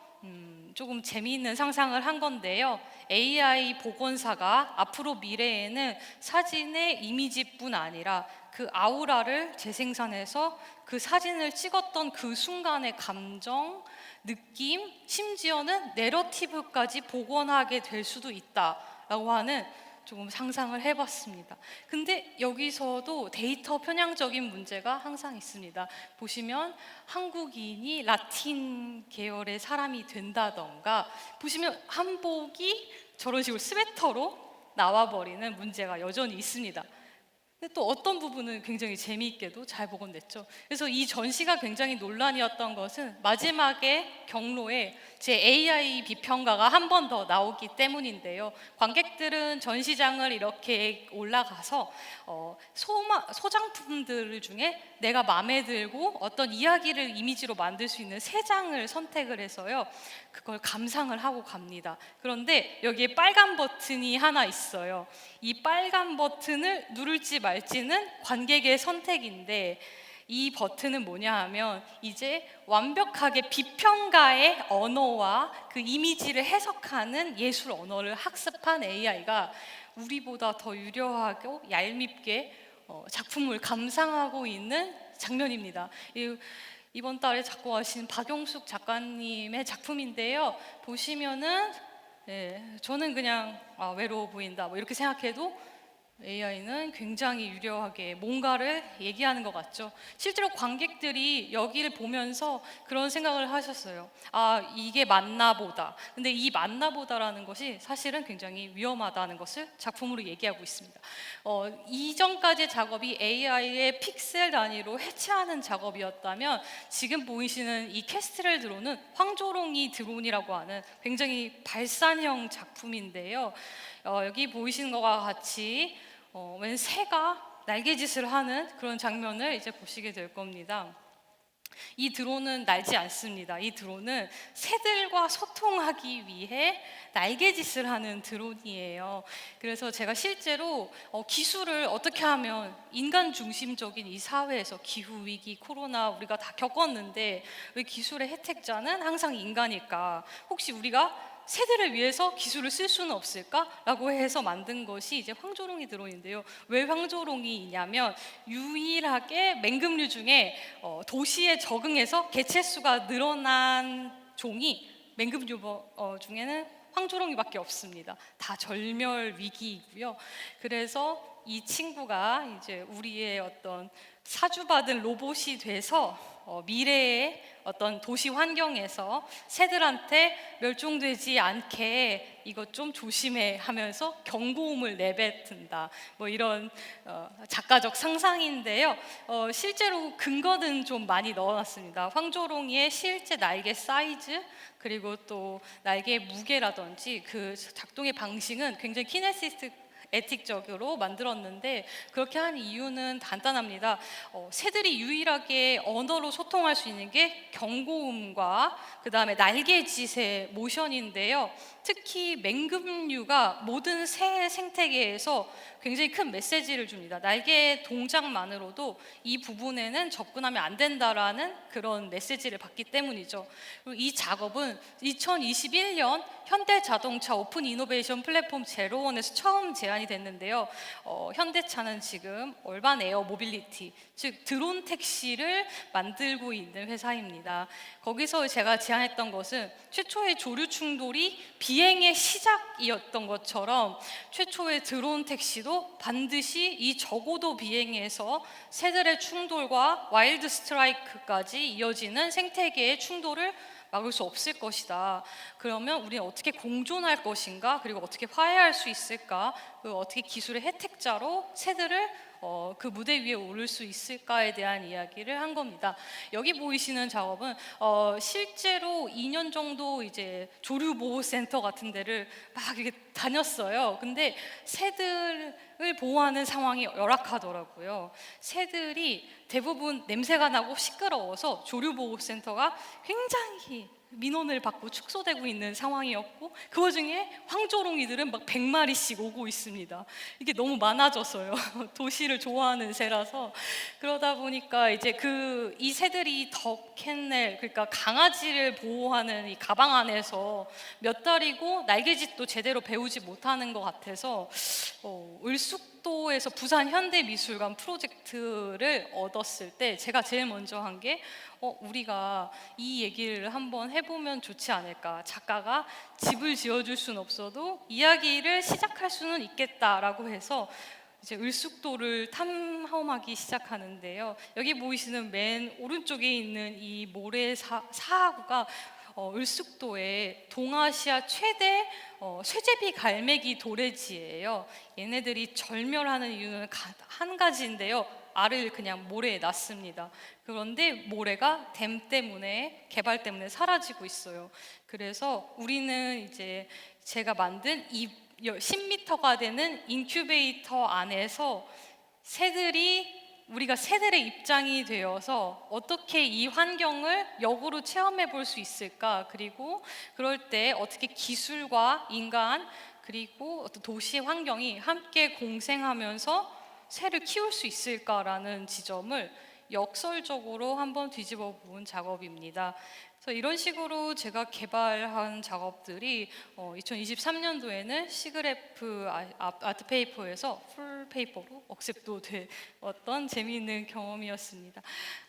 조금 재미있는 상상을 한 건데요. AI 복원사가 앞으로 미래에는 사진의 이미지뿐 아니라 그 아우라를 재생산해서 그 사진을 찍었던 그 순간의 감정, 느낌, 심지어는 내러티브까지 복원하게 될 수도 있다라고 하는 조금 상상을 해봤습니다. 근데 여기서도 데이터 편향적인 문제가 항상 있습니다. 보시면 한국인이 라틴 계열의 사람이 된다던가, 보시면 한복이 저런 식으로 스웨터로 나와버리는 문제가 여전히 있습니다. 근데 또 어떤 부분은 굉장히 재미있게도 잘 복원됐죠. 그래서 이 전시가 굉장히 논란이었던 것은 마지막에 경로에 제 AI 비평가가 한 번 더 나오기 때문인데요. 관객들은 전시장을 이렇게 올라가서 소장품들 중에 내가 마음에 들고 어떤 이야기를 이미지로 만들 수 있는 3장을 선택을 해서요. 그걸 감상을 하고 갑니다. 그런데 여기에 빨간 버튼이 하나 있어요. 이 빨간 버튼을 누를지 말지는 관객의 선택인데, 이 버튼은 뭐냐 하면 이제 완벽하게 비평가의 언어와 그 이미지를 해석하는 예술 언어를 학습한 AI가 우리보다 더 유려하고 얄밉게 작품을 감상하고 있는 장면입니다. 이번 달에 작곡하신 박용숙 작가님의 작품인데요. 보시면은 저는 그냥 외로워 보인다 뭐 이렇게 생각해도 AI는 굉장히 유려하게 뭔가를 얘기하는 것 같죠. 실제로 관객들이 여기를 보면서 그런 생각을 하셨어요. 아, 이게 맞나 보다. 근데 이 맞나 보다라는 것이 사실은 굉장히 위험하다는 것을 작품으로 얘기하고 있습니다. 이전까지의 작업이 AI의 픽셀 단위로 해체하는 작업이었다면 지금 보이시는 이 캐스트렐 드론은 황조롱이 드론이라고 하는 굉장히 발산형 작품인데요. 여기 보이시는 것과 같이 웬 새가 날개짓을 하는 그런 장면을 이제 보시게 될 겁니다. 이 드론은 날지 않습니다. 이 드론은 새들과 소통하기 위해 날개짓을 하는 드론이에요. 그래서 제가 실제로 기술을 어떻게 하면 인간 중심적인 이 사회에서 기후위기, 코로나 우리가 다 겪었는데 왜 기술의 혜택자는 항상 인간일까? 혹시 우리가 새들을 위해서 기술을 쓸 수는 없을까라고 해서 만든 것이 이제 황조롱이 드론인데요. 왜 황조롱이냐면 유일하게 맹금류 중에 도시에 적응해서 개체수가 늘어난 종이 맹금류 중에는 황조롱이밖에 없습니다. 다 절멸 위기이고요. 그래서 이 친구가 이제 우리의 어떤 사주받은 로봇이 돼서 미래의 어떤 도시 환경에서 새들한테 멸종되지 않게 이것 좀 조심해 하면서 경고음을 내뱉는다. 뭐 이런 작가적 상상인데요. 실제로 근거는 좀 많이 넣어놨습니다. 황조롱이의 실제 날개 사이즈 그리고 또 날개의 무게라든지 그 작동의 방식은 굉장히 키네시스틱 에틱적으로 만들었는데 그렇게 한 이유는 간단합니다. 새들이 유일하게 언어로 소통할 수 있는 게 경고음과 그 다음에 날개짓의 모션인데요. 특히 맹금류가 모든 새 생태계에서 굉장히 큰 메시지를 줍니다. 날개 동작만으로도 이 부분에는 접근하면 안 된다라는 그런 메시지를 받기 때문이죠. 그리고 이 작업은 2021년 현대자동차 오픈 이노베이션 플랫폼 제로원에서 처음 제안이 됐는데요. 현대차는 지금 얼반 에어 모빌리티, 즉 드론 택시를 만들고 있는 회사입니다. 거기서 제가 제안했던 것은 최초의 조류 충돌이 비행의 시작이었던 것처럼 최초의 드론 택시도 반드시 이 저고도 비행에서 새들의 충돌과 와일드 스트라이크까지 이어지는 생태계의 충돌을 막을 수 없을 것이다. 그러면 우리는 어떻게 공존할 것인가? 그리고 어떻게 화해할 수 있을까? 그리고 어떻게 기술의 혜택자로 새들을 그 무대 위에 오를 수 있을까에 대한 이야기를 한 겁니다. 여기 보이시는 작업은 실제로 2년 정도 이제 조류보호센터 같은 데를 막 이렇게 다녔어요. 근데 새들을 보호하는 상황이 열악하더라고요. 새들이 대부분 냄새가 나고 시끄러워서 조류보호센터가 굉장히 민원을 받고 축소되고 있는 상황이었고 그 와중에 황조롱이들은 막 100마리씩 오고 있습니다. 이게 너무 많아져서요. 도시를 좋아하는 새라서 그러다 보니까 이제 이 새들이 덕캔넬 그러니까 강아지를 보호하는 이 가방 안에서 몇 달이고 날개짓도 제대로 배우지 못하는 것 같아서 을숙도에서 부산 현대미술관 프로젝트를 얻었을 때 제가 제일 먼저 한 게 우리가 이 얘기를 한번 해보면 좋지 않을까. 작가가 집을 지어줄 수는 없어도 이야기를 시작할 수는 있겠다라고 해서 이제 을숙도를 탐험하기 시작하는데요. 여기 보이시는 맨 오른쪽에 있는 이 모래 사하구가 을숙도의 동아시아 최대 쇠제비 갈매기 도래지예요. 얘네들이 절멸하는 이유는 한 가지인데요. 알을 그냥 모래에 놨습니다. 그런데 모래가 댐 때문에 개발 때문에 사라지고 있어요. 그래서 우리는 이제 제가 만든 이 10m가 되는 인큐베이터 안에서 우리가 새들의 입장이 되어서 어떻게 이 환경을 역으로 체험해 볼 수 있을까? 그리고 그럴 때 어떻게 기술과 인간 그리고 어떤 도시 환경이 함께 공생하면서 새를 키울 수 있을까라는 지점을 역설적으로 한번 뒤집어 본 작업입니다. 그래서 이런 식으로 제가 개발한 작업들이 2023년도에는 시그래프 아트페이퍼에서 풀페이퍼로 억셉도 되었던 재미있는 경험이었습니다.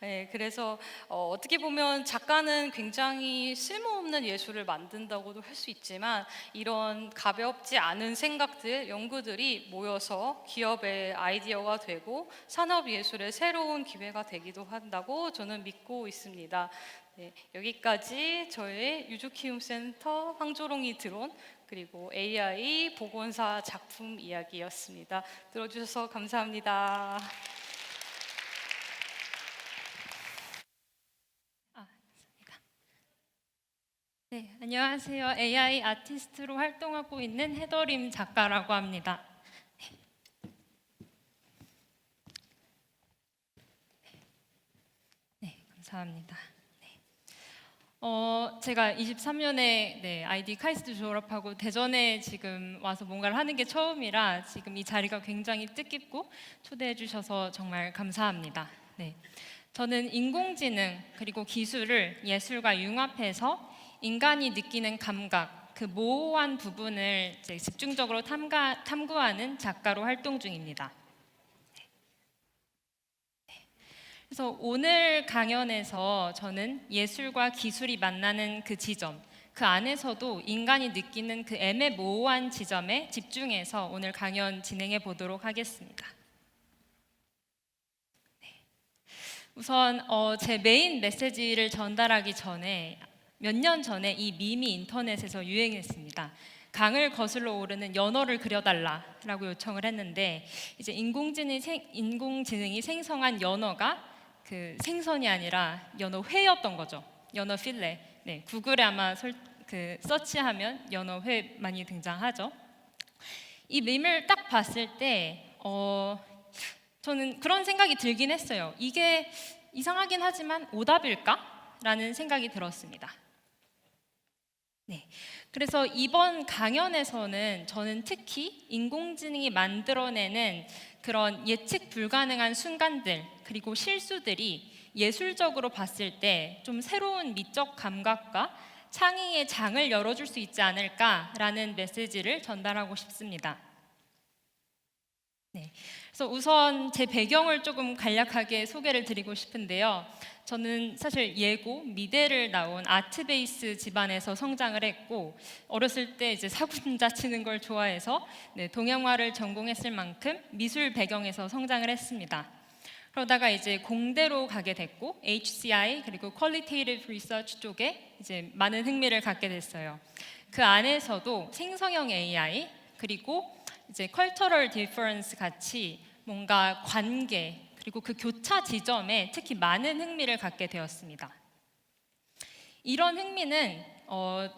네, 그래서 어떻게 보면 작가는 굉장히 쓸모없는 예술을 만든다고도 할 수 있지만 이런 가볍지 않은 생각들, 연구들이 모여서 기업의 아이디어가 되고 산업예술의 새로운 기회가 되기도 한다고 저는 믿고 있습니다. 네, 여기까지 저의 유주키움센터 황조롱이 드론 그리고 AI 보건사 작품 이야기였습니다. 들어주셔서 감사합니다. 네, 안녕하세요. AI 아티스트로 활동하고 있는 해더림 작가라고 합니다. 네, 감사합니다. 제가 23년에 아이디 카이스트 졸업하고 대전에 지금 와서 뭔가를 하는 게 처음이라 지금 이 자리가 굉장히 뜻깊고 초대해 주셔서 정말 감사합니다. 네, 저는 인공지능 그리고 기술을 예술과 융합해서 인간이 느끼는 감각, 그 모호한 부분을 이제 집중적으로 탐구하는 작가로 활동 중입니다. 그래서 오늘 강연에서 저는 예술과 기술이 만나는 그 지점, 그 안에서도 인간이 느끼는 그 애매모호한 지점에 집중해서 오늘 강연 진행해 보도록 하겠습니다. 우선 제 메인 메시지를 전달하기 전에 몇 년 전에 이 밈이 인터넷에서 유행했습니다. 강을 거슬러 오르는 연어를 그려달라라고 요청을 했는데 이제 인공지능이 생성한 연어가 그 생선이 아니라 연어회였던 거죠. 연어 필레. 네, 구글에 아마 서치하면 연어회 많이 등장하죠. 이 밈을 딱 봤을 때 저는 그런 생각이 들긴 했어요. 이게 이상하긴 하지만 오답일까? 라는 생각이 들었습니다. 네. 그래서 이번 강연에서는 저는 특히 인공지능이 만들어내는 그런 예측 불가능한 순간들 그리고 실수들이 예술적으로 봤을 때 좀 새로운 미적 감각과 창의의 장을 열어줄 수 있지 않을까라는 메시지를 전달하고 싶습니다. 네. 그래서 우선 제 배경을 조금 간략하게 소개를 드리고 싶은데요. 저는 사실 예고, 미대를 나온 아트 베이스 집안에서 성장을 했고 어렸을 때 이제 사군자 치는 걸 좋아해서 동양화를 전공했을 만큼 미술 배경에서 성장을 했습니다. 그러다가 이제 공대로 가게 됐고 HCI 그리고 Qualitative Research 쪽에 이제 많은 흥미를 갖게 됐어요. 그 안에서도 생성형 AI 그리고 이제 Cultural Difference 같이 뭔가 관계 그리고 그 교차 지점에 특히 많은 흥미를 갖게 되었습니다. 이런 흥미는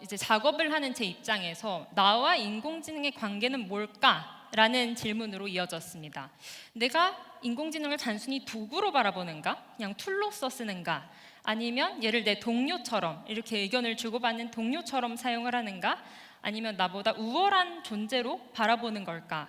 이제 작업을 하는 제 입장에서 나와 인공지능의 관계는 뭘까라는 질문으로 이어졌습니다. 내가 인공지능을 단순히 도구로 바라보는가? 그냥 툴로서 쓰는가? 아니면 얘를 내 동료처럼 이렇게 의견을 주고받는 동료처럼 사용을 하는가? 아니면 나보다 우월한 존재로 바라보는 걸까?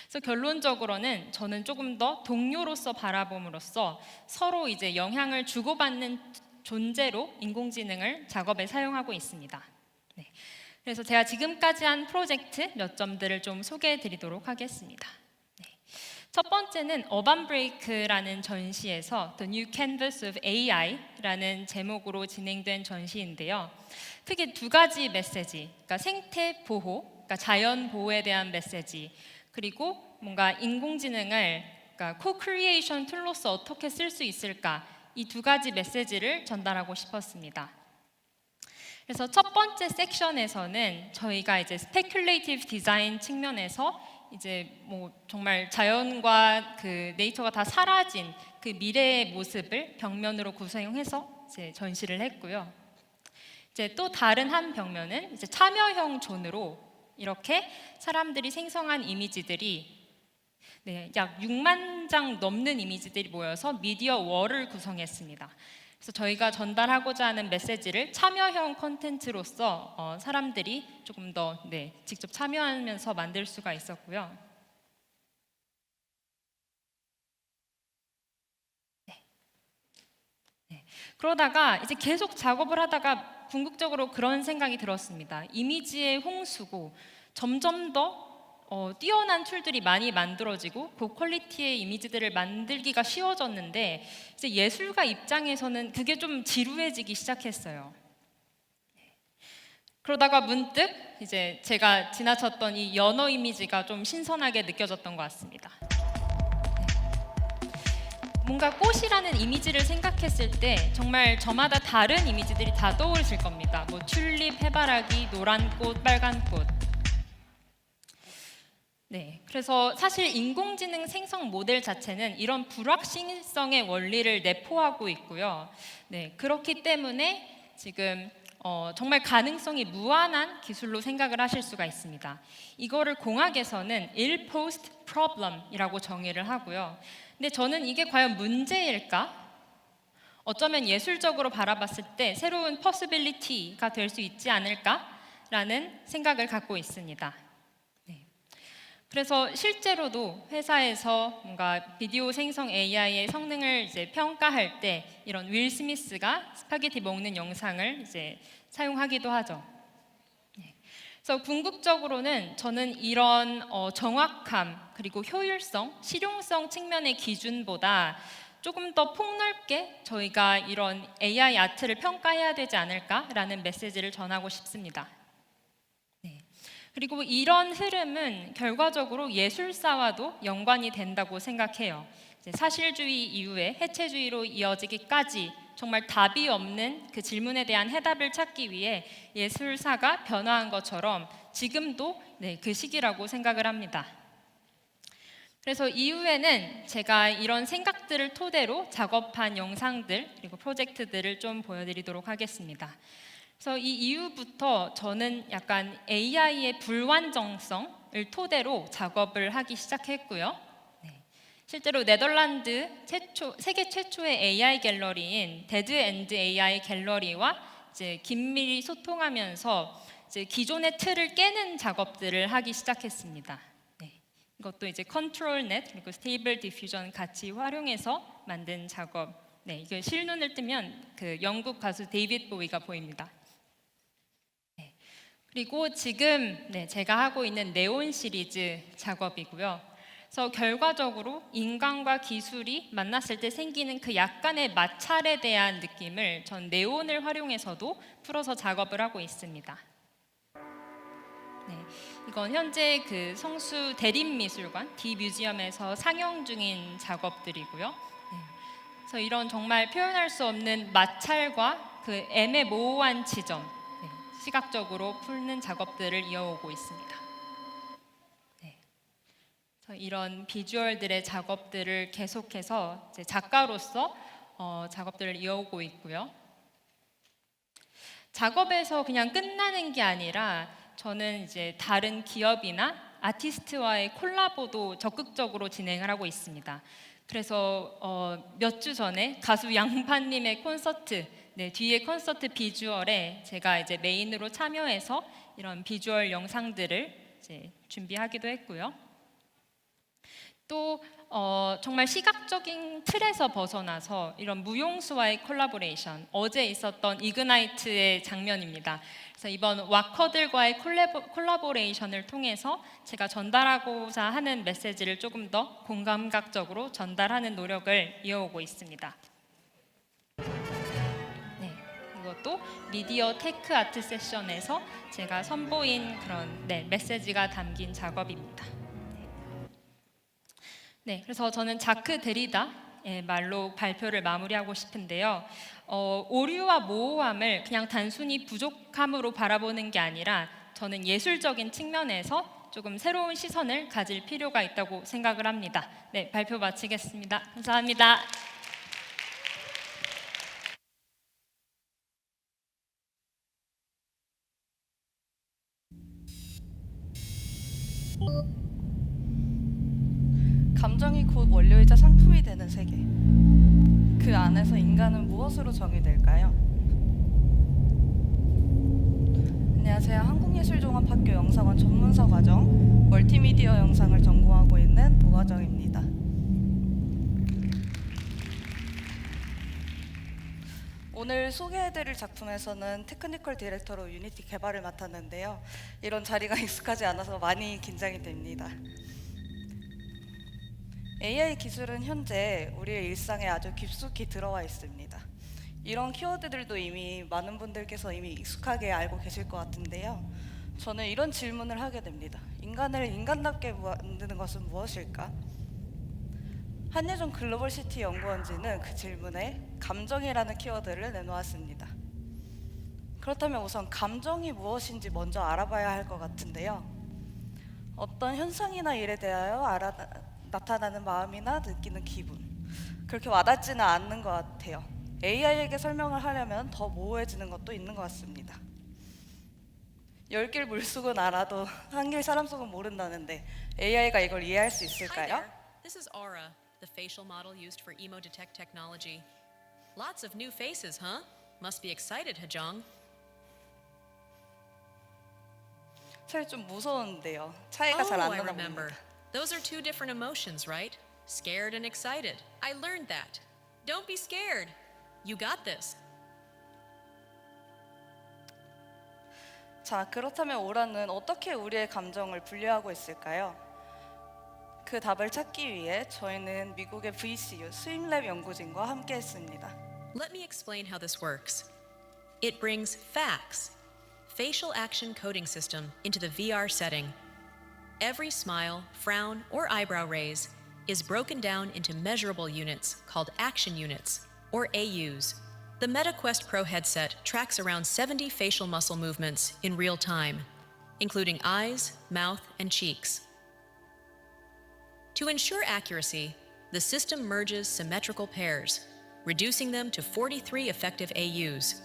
그래서 결론적으로는 저는 조금 더 동료로서 바라봄으로써 서로 이제 영향을 주고받는 존재로 인공지능을 작업에 사용하고 있습니다. 네. 그래서 제가 지금까지 한 프로젝트 몇 점들을 좀 소개해 드리도록 하겠습니다. 네. 첫 번째는 어반 브레이크라는 전시에서 The New Canvas of AI라는 제목으로 진행된 전시인데요. 크게 두 가지 메시지, 그러니까 생태 보호, 그러니까 자연 보호에 대한 메시지, 그리고 뭔가 인공지능을 그러니까 co-creation 툴로서 어떻게 쓸 수 있을까, 이 두 가지 메시지를 전달하고 싶었습니다. 그래서 첫 번째 섹션에서는 저희가 이제 스페큘레이티브 디자인 측면에서 이제 뭐 정말 자연과 그 네이처가 다 사라진 그 미래의 모습을 벽면으로 구성해서 이제 전시를 했고요. 이제 또 다른 한 벽면은 이제 참여형 존으로 이렇게 사람들이 생성한 이미지들이 약 6만 장 넘는 이미지들이 모여서 미디어 월을 구성했습니다. 그래서 저희가 전달하고자 하는 메시지를 참여형 콘텐츠로서 사람들이 조금 더 직접 참여하면서 만들 수가 있었고요. 그러다가 이제 계속 작업을 하다가 궁극적으로 그런 생각이 들었습니다. 이미지의 홍수고 점점 더 뛰어난 툴들이 많이 만들어지고 고퀄리티의 이미지들을 만들기가 쉬워졌는데 이제 예술가 입장에서는 그게 좀 지루해지기 시작했어요. 그러다가 문득 이제 제가 지나쳤던 이 연어 이미지가 좀 신선하게 느껴졌던 것 같습니다. 뭔가 꽃이라는 이미지를 생각했을 때 정말 저마다 다른 이미지들이 다 떠오르실 겁니다. 뭐 튤립, 해바라기, 노란 꽃, 빨간 꽃. 그래서 사실 인공지능 생성 모델 자체는 이런 불확실성의 원리를 내포하고 있고요. 그렇기 때문에 지금 정말 가능성이 무한한 기술로 생각을 하실 수가 있습니다. 이거를 공학에서는 ill post problem이라고 정의를 하고요. 근데 저는 이게 과연 문제일까? 어쩌면 예술적으로 바라봤을 때 새로운 possibility가 될 수 있지 않을까라는 생각을 갖고 있습니다. 그래서 실제로도 회사에서 뭔가 비디오 생성 AI의 성능을 이제 평가할 때 이런 윌 스미스가 스파게티 먹는 영상을 이제 사용하기도 하죠. 그래서 궁극적으로는 저는 이런 정확함 그리고 효율성, 실용성 측면의 기준보다 조금 더 폭넓게 저희가 이런 AI 아트를 평가해야 되지 않을까라는 메시지를 전하고 싶습니다. 그리고 이런 흐름은 결과적으로 예술사와도 연관이 된다고 생각해요. 사실주의 이후에 해체주의로 이어지기까지 정말 답이 없는 그 질문에 대한 해답을 찾기 위해 예술사가 변화한 것처럼 지금도 그 시기라고 생각을 합니다. 그래서 이후에는 제가 이런 생각들을 토대로 작업한 영상들 그리고 프로젝트들을 좀 보여드리도록 하겠습니다. 그래서 이 이후부터 저는 약간 AI의 불완전성을 토대로 작업을 하기 시작했고요. 네. 실제로 네덜란드 세계 최초의 AI 갤러리인 데드 앤드 AI 갤러리와 이제 긴밀히 소통하면서 이제 기존의 틀을 깨는 작업들을 하기 시작했습니다. 네. 이것도 이제 컨트롤 넷 그리고 스테이블 디퓨전 같이 활용해서 만든 작업. 네, 이게 실눈을 뜨면 그 영국 가수 데이빗 보위가 보입니다. 네. 그리고 지금 제가 하고 있는 네온 시리즈 작업이고요. 그래서 결과적으로 인간과 기술이 만났을 때 생기는 그 약간의 마찰에 대한 느낌을 전 네온을 활용해서도 풀어서 작업을 하고 있습니다. 네, 이건 현재 그 성수 대림미술관 D 뮤지엄에서 상영 중인 작업들이고요. 네, 그래서 이런 정말 표현할 수 없는 마찰과 그 애매모호한 지점, 시각적으로 풀는 작업들을 이어오고 있습니다. 네, 그래서 이런 비주얼들의 작업들을 계속해서 이제 작가로서 작업들을 이어오고 있고요. 작업에서 그냥 끝나는 게 아니라 저는 이제 다른 기업이나 아티스트와의 콜라보도 적극적으로 진행을 하고 있습니다. 그래서 몇 주 전에 가수 양파님의 콘서트, 뒤에 콘서트 비주얼에 제가 이제 메인으로 참여해서 이런 비주얼 영상들을 이제 준비하기도 했고요. 또 정말 시각적인 틀에서 벗어나서 이런 무용수와의 콜라보레이션, 어제 있었던 이그나이트의 장면입니다. 그래서 이번 와커들과의 콜라보레이션을 통해서 제가 전달하고자 하는 메시지를 조금 더 공감각적으로 전달하는 노력을 이어오고 있습니다. 네, 이것도 미디어 테크 아트 세션에서 제가 선보인 그런 메시지가 담긴 작업입니다. 네, 그래서 저는 자크 데리다의 말로 발표를 마무리하고 싶은데요. 오류와 모호함을 그냥 단순히 부족함으로 바라보는 게 아니라 저는 예술적인 측면에서 조금 새로운 시선을 가질 필요가 있다고 생각을 합니다. 네, 발표 마치겠습니다. 감사합니다. 감정이 곧 원료이자 상품이 되는 세계. 그 안에서 인간은 무엇으로 정의될까요? 안녕하세요. 한국예술종합학교 영상원 전문서 과정 멀티미디어 영상을 전공하고 있는 모화정입니다. 오늘 소개해드릴 작품에서는 테크니컬 디렉터로 유니티 개발을 맡았는데요. 이런 자리가 익숙하지 않아서 많이 긴장이 됩니다. AI 기술은 현재 우리의 일상에 아주 깊숙이 들어와 있습니다. 이런 키워드들도 이미 많은 분들께서 이미 익숙하게 알고 계실 것 같은데요. 저는 이런 질문을 하게 됩니다. 인간을 인간답게 만드는 것은 무엇일까? 한예종 글로벌시티 연구원지는 그 질문에 감정이라는 키워드를 내놓았습니다. 그렇다면 우선 감정이 무엇인지 먼저 알아봐야 할 것 같은데요. 어떤 현상이나 일에 대하여 나타나는 마음이나 느끼는 기분, 그렇게 와닿지는 않는 것 같아요. AI에게 설명을 하려면 더 모호해지는 것도 있는 것 같습니다. 10길 물속은 알아도 한 길 사람 속은 모른다는데 AI가 이걸 이해할 수 Hi 있을까요? there. This is Aura, the facial model used for emo detect technology. Lots of new faces, huh? Must be excited, Hajong. 사실 좀 무서운데요. 차이가 잘 안 I 나나 remember. 봅니다. Those are two different emotions, right? Scared and excited. I learned that. Don't be scared. You got this. 자, 그렇다면 오라는 어떻게 우리의 감정을 분류하고 있을까요? 그 답을 찾기 위해 저희는 미국의 VCU 스윙랩 연구진과 함께했습니다. Let me explain how this works. It brings FACS, Facial Action Coding System, into the VR setting. Every smile, frown, or eyebrow raise is broken down into measurable units called action units, or AUs. The MetaQuest Pro headset tracks around 70 facial muscle movements in real time, including eyes, mouth, and cheeks. To ensure accuracy, the system merges symmetrical pairs, reducing them to 43 effective AUs.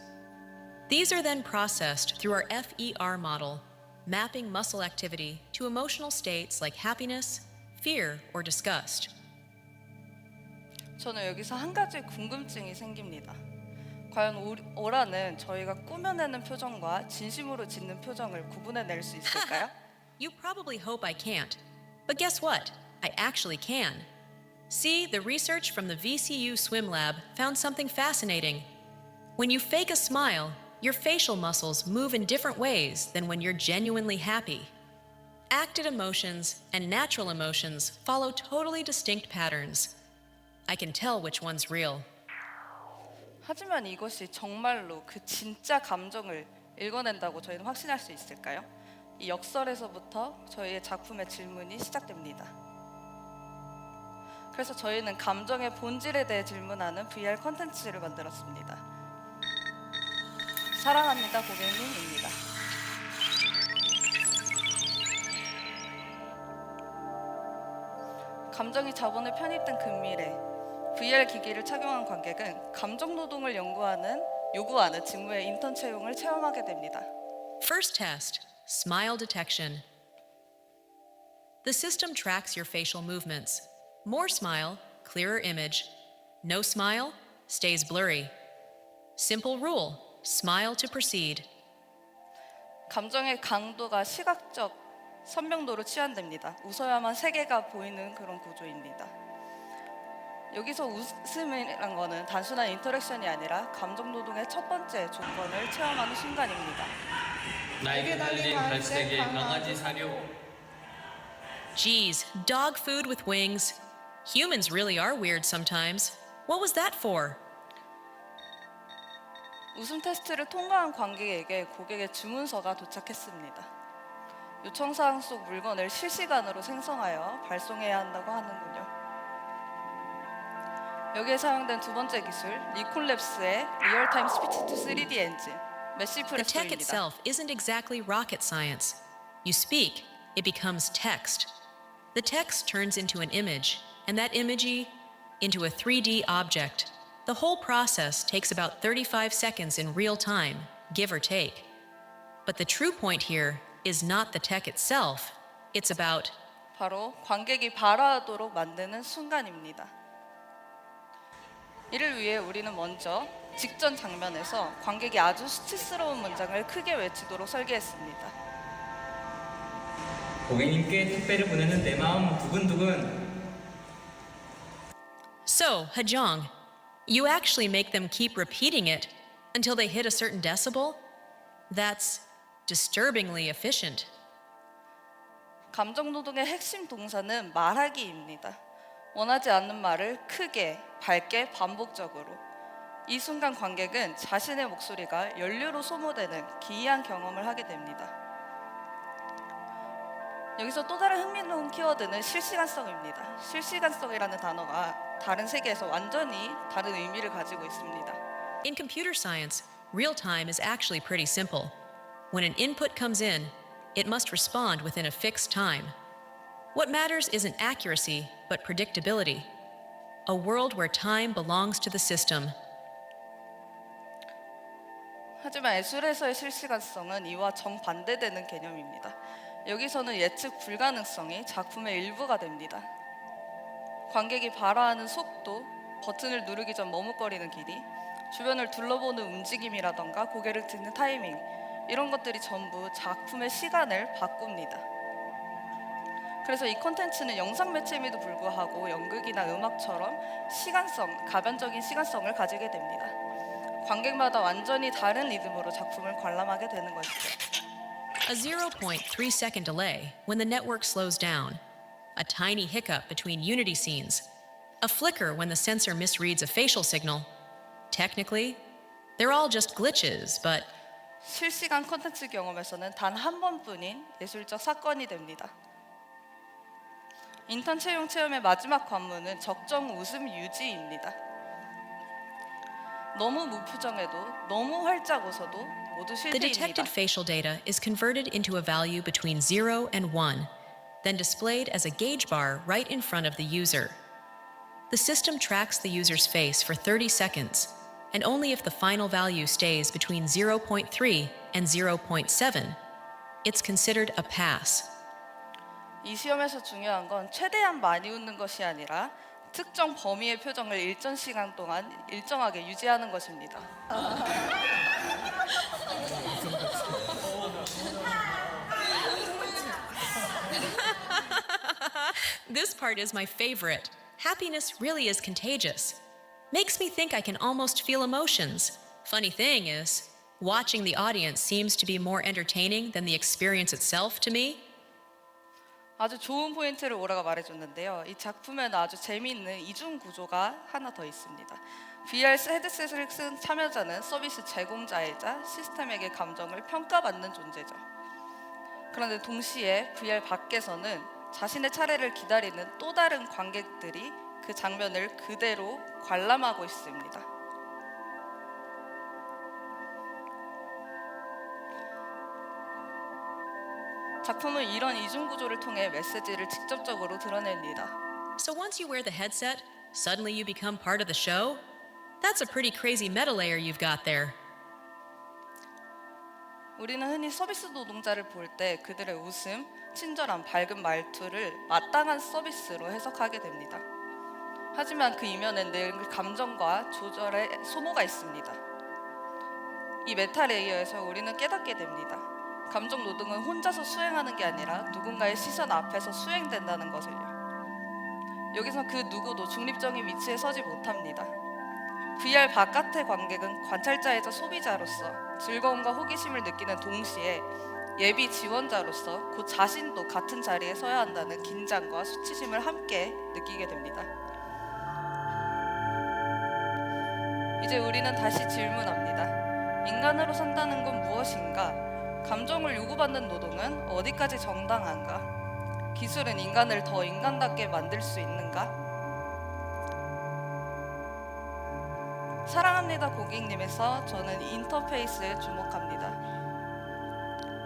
These are then processed through our FER model, mapping muscle activity to emotional states like happiness, fear, or disgust. 저는 여기서 한 가지 궁금증이 생깁니다. 과연 오라는 저희가 꾸며내는 표정과 진심으로 짓는 표정을 구분해낼 수 있을까요? You probably hope I can't. But guess what? I actually can. See, the research from the VCU Swim Lab found something fascinating. When you fake a smile, your facial muscles move in different ways than when you're genuinely happy. Acted emotions and natural emotions follow totally distinct patterns. I can tell which one's real. 하지만 이것이 정말로 그 진짜 감정을 읽어낸다고 저희는 확신할 수 있을까요? 이 역설에서부터 저희의 작품의 질문이 시작됩니다. 그래서 저희는 감정의 본질에 대해 질문하는 VR 컨텐츠를 만들었습니다. 사랑합니다 고객님입니다. 감정이 자본에 편입된 근미래 VR 기기를 착용한 관객은 감정 노동을 요구하는 직무의 인턴 채용을 체험하게 됩니다. First test, smile detection. The system tracks your facial movements. More smile, clearer image. No smile, stays blurry. Simple rule, smile to proceed. 감정의 강도가 시각적 선명도로 치환됩니다. 웃어야만 세계가 보이는 그런 구조입니다. 여기서 웃음이란 거는 단순한 인터랙션이 아니라 감정 노동의 첫 번째 조건을 체험하는 순간입니다. 날개 달린 갈색의 강아지 사료. Geez, dog food with wings. Humans really are weird sometimes. What was that for? 웃음 테스트를 통과한 관객에게 고객의 주문서가 도착했습니다. 요청사항 속 물건을 실시간으로 생성하여 발송해야 한다고 하는군요. 여기에 사용된 두 번째 기술, 니콜랩스의 리얼타임 스피치 투 3D 엔진, 메시 The tech 프레소입니다. itself isn't exactly rocket science. You speak, it becomes text. The text turns into an image, and that image into a 3D object. The whole process takes about 35 seconds in real time, give or take. But the true point here is not the tech itself. It's about 바로 관객이 발화하도록 만드는 순간입니다. 이를 위해 우리는 먼저 직전 장면에서 관객이 아주 수치스러운 문장을 크게 외치도록 설계했습니다. 고객님께 택배를 보내는 내 마음 두근두근. So, Hajong, you actually make them keep repeating it until they hit a certain decibel? That's disturbingly efficient. 감정 노동의 핵심 동사는 말하기입니다. 원하지 않는 말을 크게, 밝게, 반복적으로. 이 순간 관객은 자신의 목소리가 연료로 소모되는 기이한 경험을 하게 됩니다. 여기서 또 다른 흥미로운 키워드는 실시간성입니다. 실시간성이라는 단어가 다른 세계에서 완전히 다른 의미를 가지고 있습니다. In computer science, real time is actually pretty simple. When an input comes in, it must respond within a fixed time. What matters isn't accuracy, but predictability. A world where time belongs to the system. 하지만 예술에서의 실시간성은 이와 정반대되는 개념입니다. 여기서는 예측 불가능성이 작품의 일부가 됩니다. 관객이 발화하는 속도, 버튼을 누르기 전 머뭇거리는 길이, 주변을 둘러보는 움직임이라던가 고개를 드는 타이밍, 이런 것들이 전부 작품의 시간을 바꿉니다. 그래서 이 콘텐츠는 영상 매체임에도 불구하고 연극이나 음악처럼 시간성, 가변적인 시간성을 가지게 됩니다. 관객마다 완전히 다른 리듬으로 작품을 관람하게 되는 것이죠. A 0.3 second delay when the network slows down. A tiny hiccup between unity scenes. A flicker when the sensor misreads a facial signal. Technically, they're all just glitches, but 실시간 콘텐츠 경험에서는 단 한 번뿐인 예술적 사건이 됩니다. 인턴 채용 체험의 마지막 관문은 적정 웃음 유지입니다. 너무 무표정해도 너무 활짝 웃어도 모두 the 실패입니다. detected facial data is converted into a value between 0 and 1, then displayed as a gauge bar right in front of the user. The system tracks the user's face for 30 seconds and only if the final value stays between 0.3 and 0.7, it's considered a pass. 이 시험에서 중요한 건 최대한 많이 웃는 것이 아니라 특정 범위의 표정을 일정 시간 동안 일정하게 유지하는 것입니다. This part is my favorite. Happiness really is contagious. Makes me think I can almost feel emotions. Funny thing is, watching the audience seems to be more entertaining than the experience itself to me. 아주 좋은 포인트를 오라가 말해줬는데요. 이 작품에는 아주 재미있는 이중 구조가 하나 더 있습니다. VR 헤드셋을 쓴 참여자는 서비스 제공자이자 시스템에게 감정을 평가받는 존재죠. 그런데 동시에 VR 밖에서는 자신의 차례를 기다리는 또 다른 관객들이 그 장면을 그대로 관람하고 있습니다. 작품은 이런 이중 구조를 통해 메시지를 직접적으로 드러냅니다. So once you wear the headset, suddenly you become part of the show? That's a pretty crazy meta layer you've got there. 우리는 흔히 서비스 노동자를 볼 때 그들의 웃음, 친절한 밝은 말투를 마땅한 서비스로 해석하게 됩니다. 하지만 그 이면엔 늘 감정과 조절의 소모가 있습니다. 이 메타 레이어에서 우리는 깨닫게 됩니다. 감정 노동은 혼자서 수행하는 게 아니라 누군가의 시선 앞에서 수행된다는 것을요. 여기서 그 누구도 중립적인 위치에 서지 못합니다. VR 바깥의 관객은 관찰자이자 소비자로서 즐거움과 호기심을 느끼는 동시에 예비 지원자로서 곧 자신도 같은 자리에 서야 한다는 긴장과 수치심을 함께 느끼게 됩니다. 이제 우리는 다시 질문합니다. 인간으로 산다는 건 무엇인가? 감정을 요구받는 노동은 어디까지 정당한가? 기술은 인간을 더 인간답게 만들 수 있는가? 사랑합니다 고객님에서 저는 인터페이스에 주목합니다.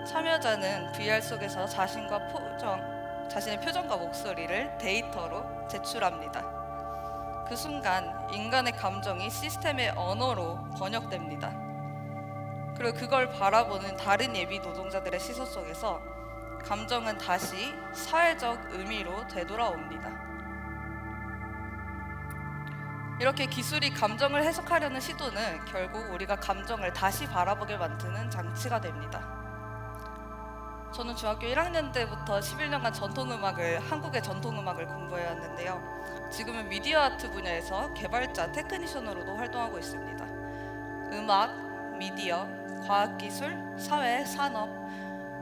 참여자는 VR 속에서 자신의 표정과 목소리를 데이터로 제출합니다. 그 순간 인간의 감정이 시스템의 언어로 번역됩니다. 그리고 그걸 바라보는 다른 예비 노동자들의 시선 속에서 감정은 다시 사회적 의미로 되돌아옵니다. 이렇게 기술이 감정을 해석하려는 시도는 결국 우리가 감정을 다시 바라보게 만드는 장치가 됩니다. 저는 중학교 1학년 때부터 11년간 한국의 전통음악을 공부해왔는데요. 지금은 미디어 아트 분야에서 개발자, 테크니션으로도 활동하고 있습니다. 음악, 미디어, 과학기술, 사회, 산업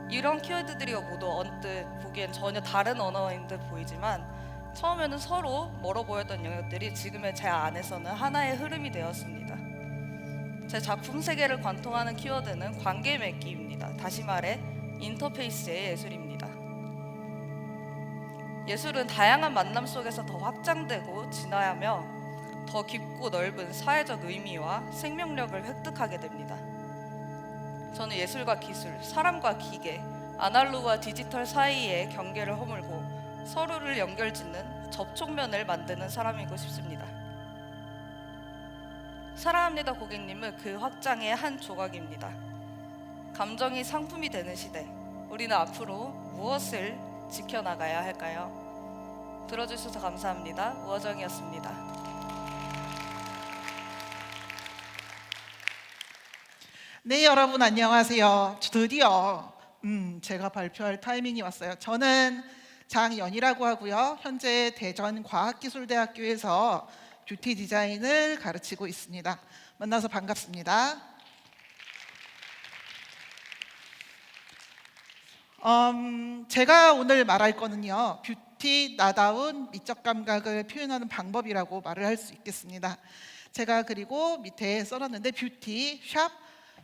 이런 키워드들이 모두 언뜻 보기엔 전혀 다른 언어인 듯 보이지만 처음에는 서로 멀어 보였던 영역들이 지금의 제 안에서는 하나의 흐름이 되었습니다. 제 작품 세계를 관통하는 키워드는 관계 맺기입니다. 다시 말해 인터페이스의 예술입니다. 예술은 다양한 만남 속에서 더 확장되고 진화하며 더 깊고 넓은 사회적 의미와 생명력을 획득하게 됩니다. 저는 예술과 기술, 사람과 기계, 아날로그와 디지털 사이의 경계를 허물고 서로를 연결짓는 접촉면을 만드는 사람이고 싶습니다. 사랑합니다 고객님은 그 확장의 한 조각입니다. 감정이 상품이 되는 시대, 우리는 앞으로 무엇을 지켜나가야 할까요? 들어주셔서 감사합니다. 우어정이었습니다. 네, 여러분 안녕하세요. 드디어 제가 발표할 타이밍이 왔어요. 저는 장연희라고 하고요. 현재 대전과학기술대학교에서 뷰티 디자인을 가르치고 있습니다. 만나서 반갑습니다. 제가 오늘 말할 거는요. 뷰티 나다운 미적 감각을 표현하는 방법이라고 말을 할 수 있겠습니다. 제가 그리고 밑에 써놨는데 뷰티, 샵,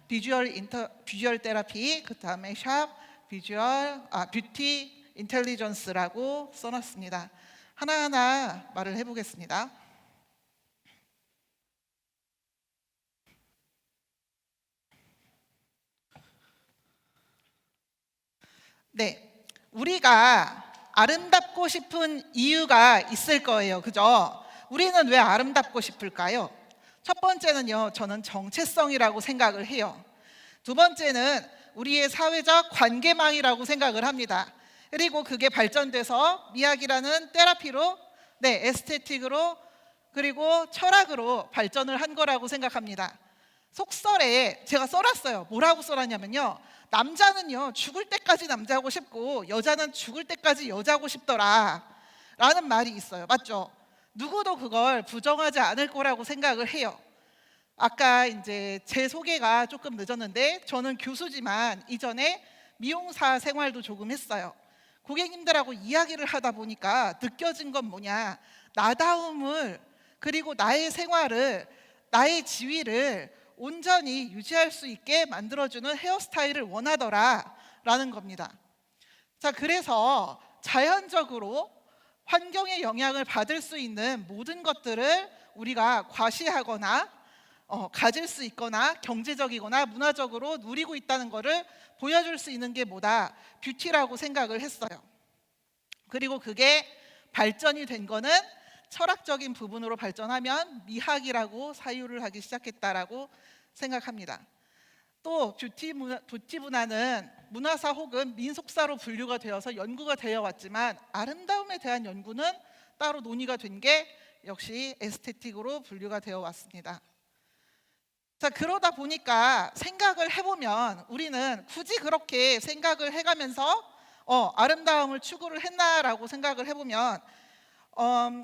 비주얼 테라피, 그 다음에 샵, 뷰티 인텔리전스라고 써놨습니다. 하나하나 말을 해보겠습니다. 네, 우리가 아름답고 싶은 이유가 있을 거예요. 그죠? 우리는 왜 아름답고 싶을까요? 첫 번째는요, 저는 정체성이라고 생각을 해요. 두 번째는 우리의 사회적 관계망이라고 생각을 합니다. 그리고 그게 발전돼서 미학이라는 테라피로, 에스테틱으로, 그리고 철학으로 발전을 한 거라고 생각합니다. 속설에 제가 써놨어요. 뭐라고 써놨냐면요, 남자는요 죽을 때까지 남자고 싶고 여자는 죽을 때까지 여자고 싶더라 라는 말이 있어요. 맞죠? 누구도 그걸 부정하지 않을 거라고 생각을 해요. 아까 이제 제 소개가 조금 늦었는데 저는 교수지만 이전에 미용사 생활도 조금 했어요. 고객님들하고 이야기를 하다 보니까 느껴진 건 뭐냐, 나다움을, 그리고 나의 생활을, 나의 지위를 온전히 유지할 수 있게 만들어주는 헤어스타일을 원하더라 라는 겁니다. 자, 그래서 자연적으로 환경의 영향을 받을 수 있는 모든 것들을 우리가 과시하거나 가질 수 있거나 경제적이거나 문화적으로 누리고 있다는 것을 보여줄 수 있는 게 뭐다? 뷰티라고 생각을 했어요. 그리고 그게 발전이 된 거는 철학적인 부분으로 발전하면 미학이라고 사유를 하기 시작했다라고 생각합니다. 또 뷰티 문화는 문화사 혹은 민속사로 분류가 되어서 연구가 되어 왔지만 아름다움에 대한 연구는 따로 논의가 된 게 역시 에스테틱으로 분류가 되어 왔습니다. 자, 그러다 보니까 생각을 해보면 우리는 굳이 그렇게 생각을 해가면서 아름다움을 추구를 했나라고 생각을 해보면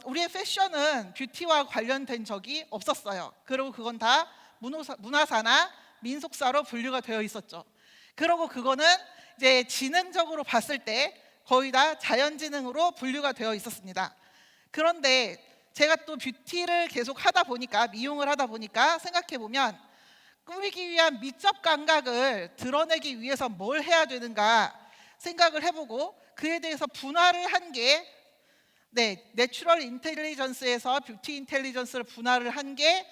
우리의 패션은 뷰티와 관련된 적이 없었어요. 그리고 그건 다 문화사나 민속사로 분류가 되어 있었죠. 그리고 그거는 이제 지능적으로 봤을 때 거의 다 자연지능으로 분류가 되어 있었습니다. 그런데 제가 또 뷰티를 계속 하다 보니까, 미용을 하다 보니까 생각해 보면 꾸미기 위한 미적 감각을 드러내기 위해서 뭘 해야 되는가 생각을 해보고 그에 대해서 분화를 한 게 내추럴 인텔리전스에서 뷰티 인텔리전스를 분화를 한 게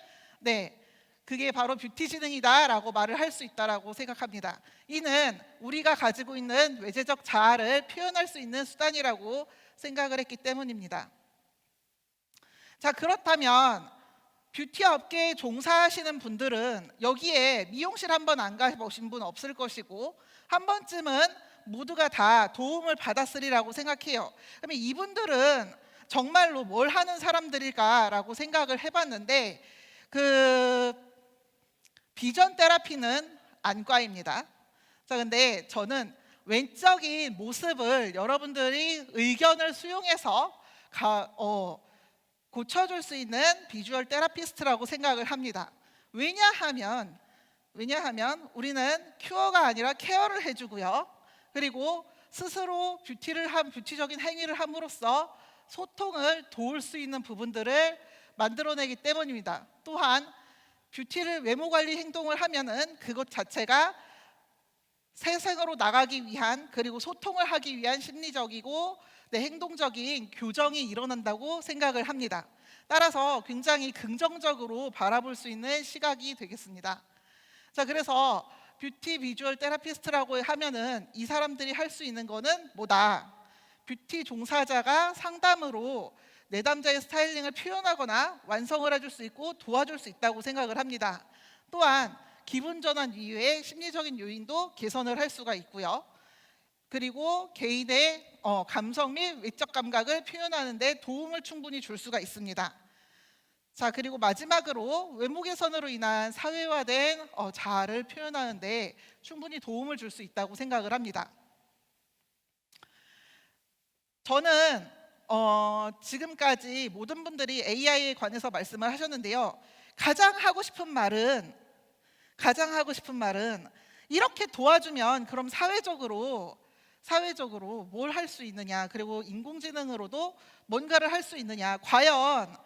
그게 바로 뷰티 지능이다라고 말을 할 수 있다라고 생각합니다. 이는 우리가 가지고 있는 외재적 자아를 표현할 수 있는 수단이라고 생각을 했기 때문입니다. 자, 그렇다면 뷰티 업계에 종사하시는 분들은 여기에 미용실 한번 안 가보신 분 없을 것이고 한 번쯤은 모두가 다 도움을 받았으리라고 생각해요. 그러면 이분들은 정말로 뭘 하는 사람들일까라고 생각을 해봤는데 비전 테라피는 안과입니다. 자, 근데 저는 외적인 모습을 여러분들이 의견을 수용해서 고쳐줄 수 있는 비주얼 테라피스트라고 생각을 합니다. 왜냐하면 우리는 큐어가 아니라 케어를 해주고요. 그리고 스스로 뷰티적인 행위를 함으로써 소통을 도울 수 있는 부분들을 만들어내기 때문입니다. 또한 뷰티를 외모 관리 행동을 하면은 그것 자체가 세상으로 나가기 위한, 그리고 소통을 하기 위한 심리적이고 행동적인 교정이 일어난다고 생각을 합니다. 따라서 굉장히 긍정적으로 바라볼 수 있는 시각이 되겠습니다. 자, 그래서 뷰티 비주얼 테라피스트라고 하면은 이 사람들이 할 수 있는 거는 뭐다? 뷰티 종사자가 상담으로 내담자의 스타일링을 표현하거나 완성을 해줄 수 있고 도와줄 수 있다고 생각을 합니다. 또한 기분 전환 이외의 심리적인 요인도 개선을 할 수가 있고요. 그리고 개인의 감성 및 외적 감각을 표현하는 데 도움을 충분히 줄 수가 있습니다. 자, 그리고 마지막으로 외모 개선으로 인한 사회화된 자아를 표현하는 데 충분히 도움을 줄 수 있다고 생각을 합니다. 저는 지금까지 모든 분들이 AI에 관해서 말씀을 하셨는데요. 가장 하고 싶은 말은 이렇게 도와주면 그럼 사회적으로 뭘 할 수 있느냐, 그리고 인공지능으로도 뭔가를 할 수 있느냐, 과연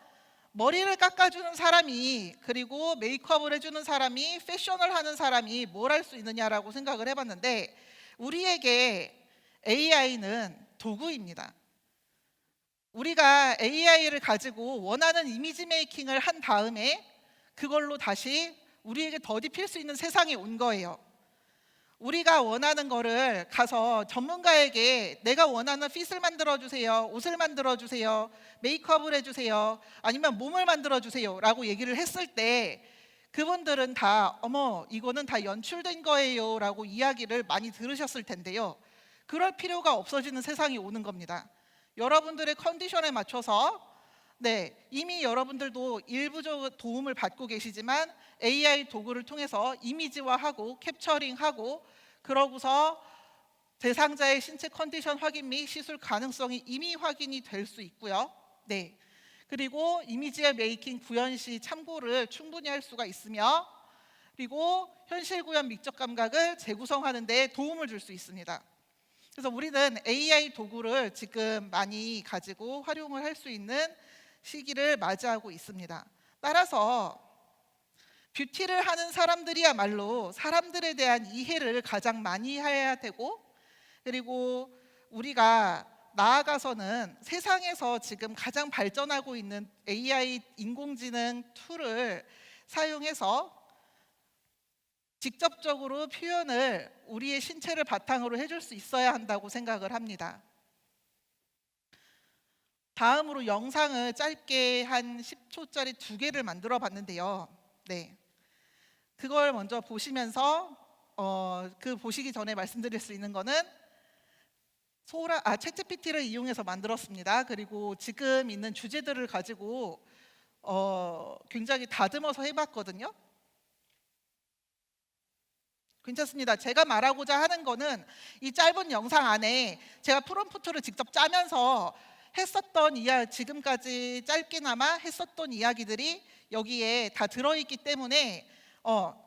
머리를 깎아주는 사람이, 그리고 메이크업을 해주는 사람이, 패션을 하는 사람이 뭘 할 수 있느냐라고 생각을 해봤는데 우리에게 AI는 도구입니다. 우리가 AI를 가지고 원하는 이미지 메이킹을 한 다음에 그걸로 다시 우리에게 더딥힐 수 있는 세상이 온 거예요. 우리가 원하는 거를 가서 전문가에게 내가 원하는 핏을 만들어 주세요, 옷을 만들어 주세요, 메이크업을 해주세요, 아니면 몸을 만들어 주세요 라고 얘기를 했을 때 그분들은 다 어머 이거는 다 연출된 거예요 라고 이야기를 많이 들으셨을 텐데요. 그럴 필요가 없어지는 세상이 오는 겁니다. 여러분들의 컨디션에 맞춰서 이미 여러분들도 일부적 도움을 받고 계시지만 AI 도구를 통해서 이미지화하고 캡처링하고 그러고서 대상자의 신체 컨디션 확인 및 시술 가능성이 이미 확인이 될 수 있고요. 그리고 이미지의 메이킹 구현 시 참고를 충분히 할 수가 있으며 그리고 현실 구현 미적 감각을 재구성하는 데 도움을 줄 수 있습니다. 그래서 우리는 AI 도구를 지금 많이 가지고 활용을 할 수 있는 시기를 맞이하고 있습니다. 따라서 뷰티를 하는 사람들이야말로 사람들에 대한 이해를 가장 많이 해야 되고 그리고 우리가 나아가서는 세상에서 지금 가장 발전하고 있는 AI 인공지능 툴을 사용해서 직접적으로 표현을 우리의 신체를 바탕으로 해줄 수 있어야 한다고 생각을 합니다. 다음으로 영상을 짧게 한 10초짜리 2개를 만들어 봤는데요. 그걸 먼저 보시면서 그 보시기 전에 말씀드릴 수 있는 거는 챗GPT를 이용해서 만들었습니다. 그리고 지금 있는 주제들을 가지고 굉장히 다듬어서 해봤거든요. 괜찮습니다. 제가 말하고자 하는 거는 이 짧은 영상 안에 제가 프롬프트를 직접 짜면서 했었던 지금까지 짧게나마 했었던 이야기들이 여기에 다 들어있기 때문에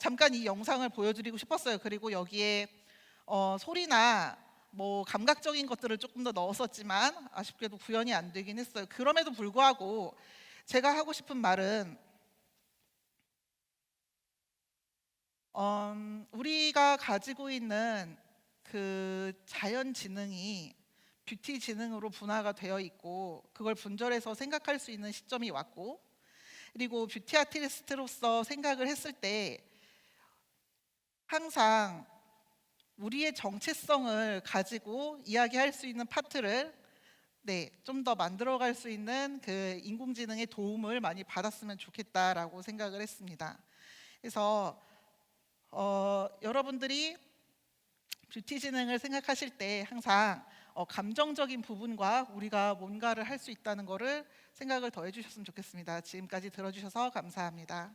잠깐 이 영상을 보여드리고 싶었어요. 그리고 여기에 소리나 뭐 감각적인 것들을 조금 더 넣었었지만 아쉽게도 구현이 안 되긴 했어요. 그럼에도 불구하고 제가 하고 싶은 말은 우리가 가지고 있는 그 자연 지능이 뷰티 지능으로 분화가 되어 있고 그걸 분절해서 생각할 수 있는 시점이 왔고 그리고 뷰티 아티스트로서 생각을 했을 때 항상 우리의 정체성을 가지고 이야기할 수 있는 파트를 좀 더 만들어갈 수 있는 그 인공지능의 도움을 많이 받았으면 좋겠다라고 생각을 했습니다. 그래서 여러분들이 뷰티 지능을 생각하실 때 항상 감정적인 부분과 우리가 뭔가를 할 수 있다는 거를 생각을 더 해주셨으면 좋겠습니다. 지금까지 들어주셔서 감사합니다.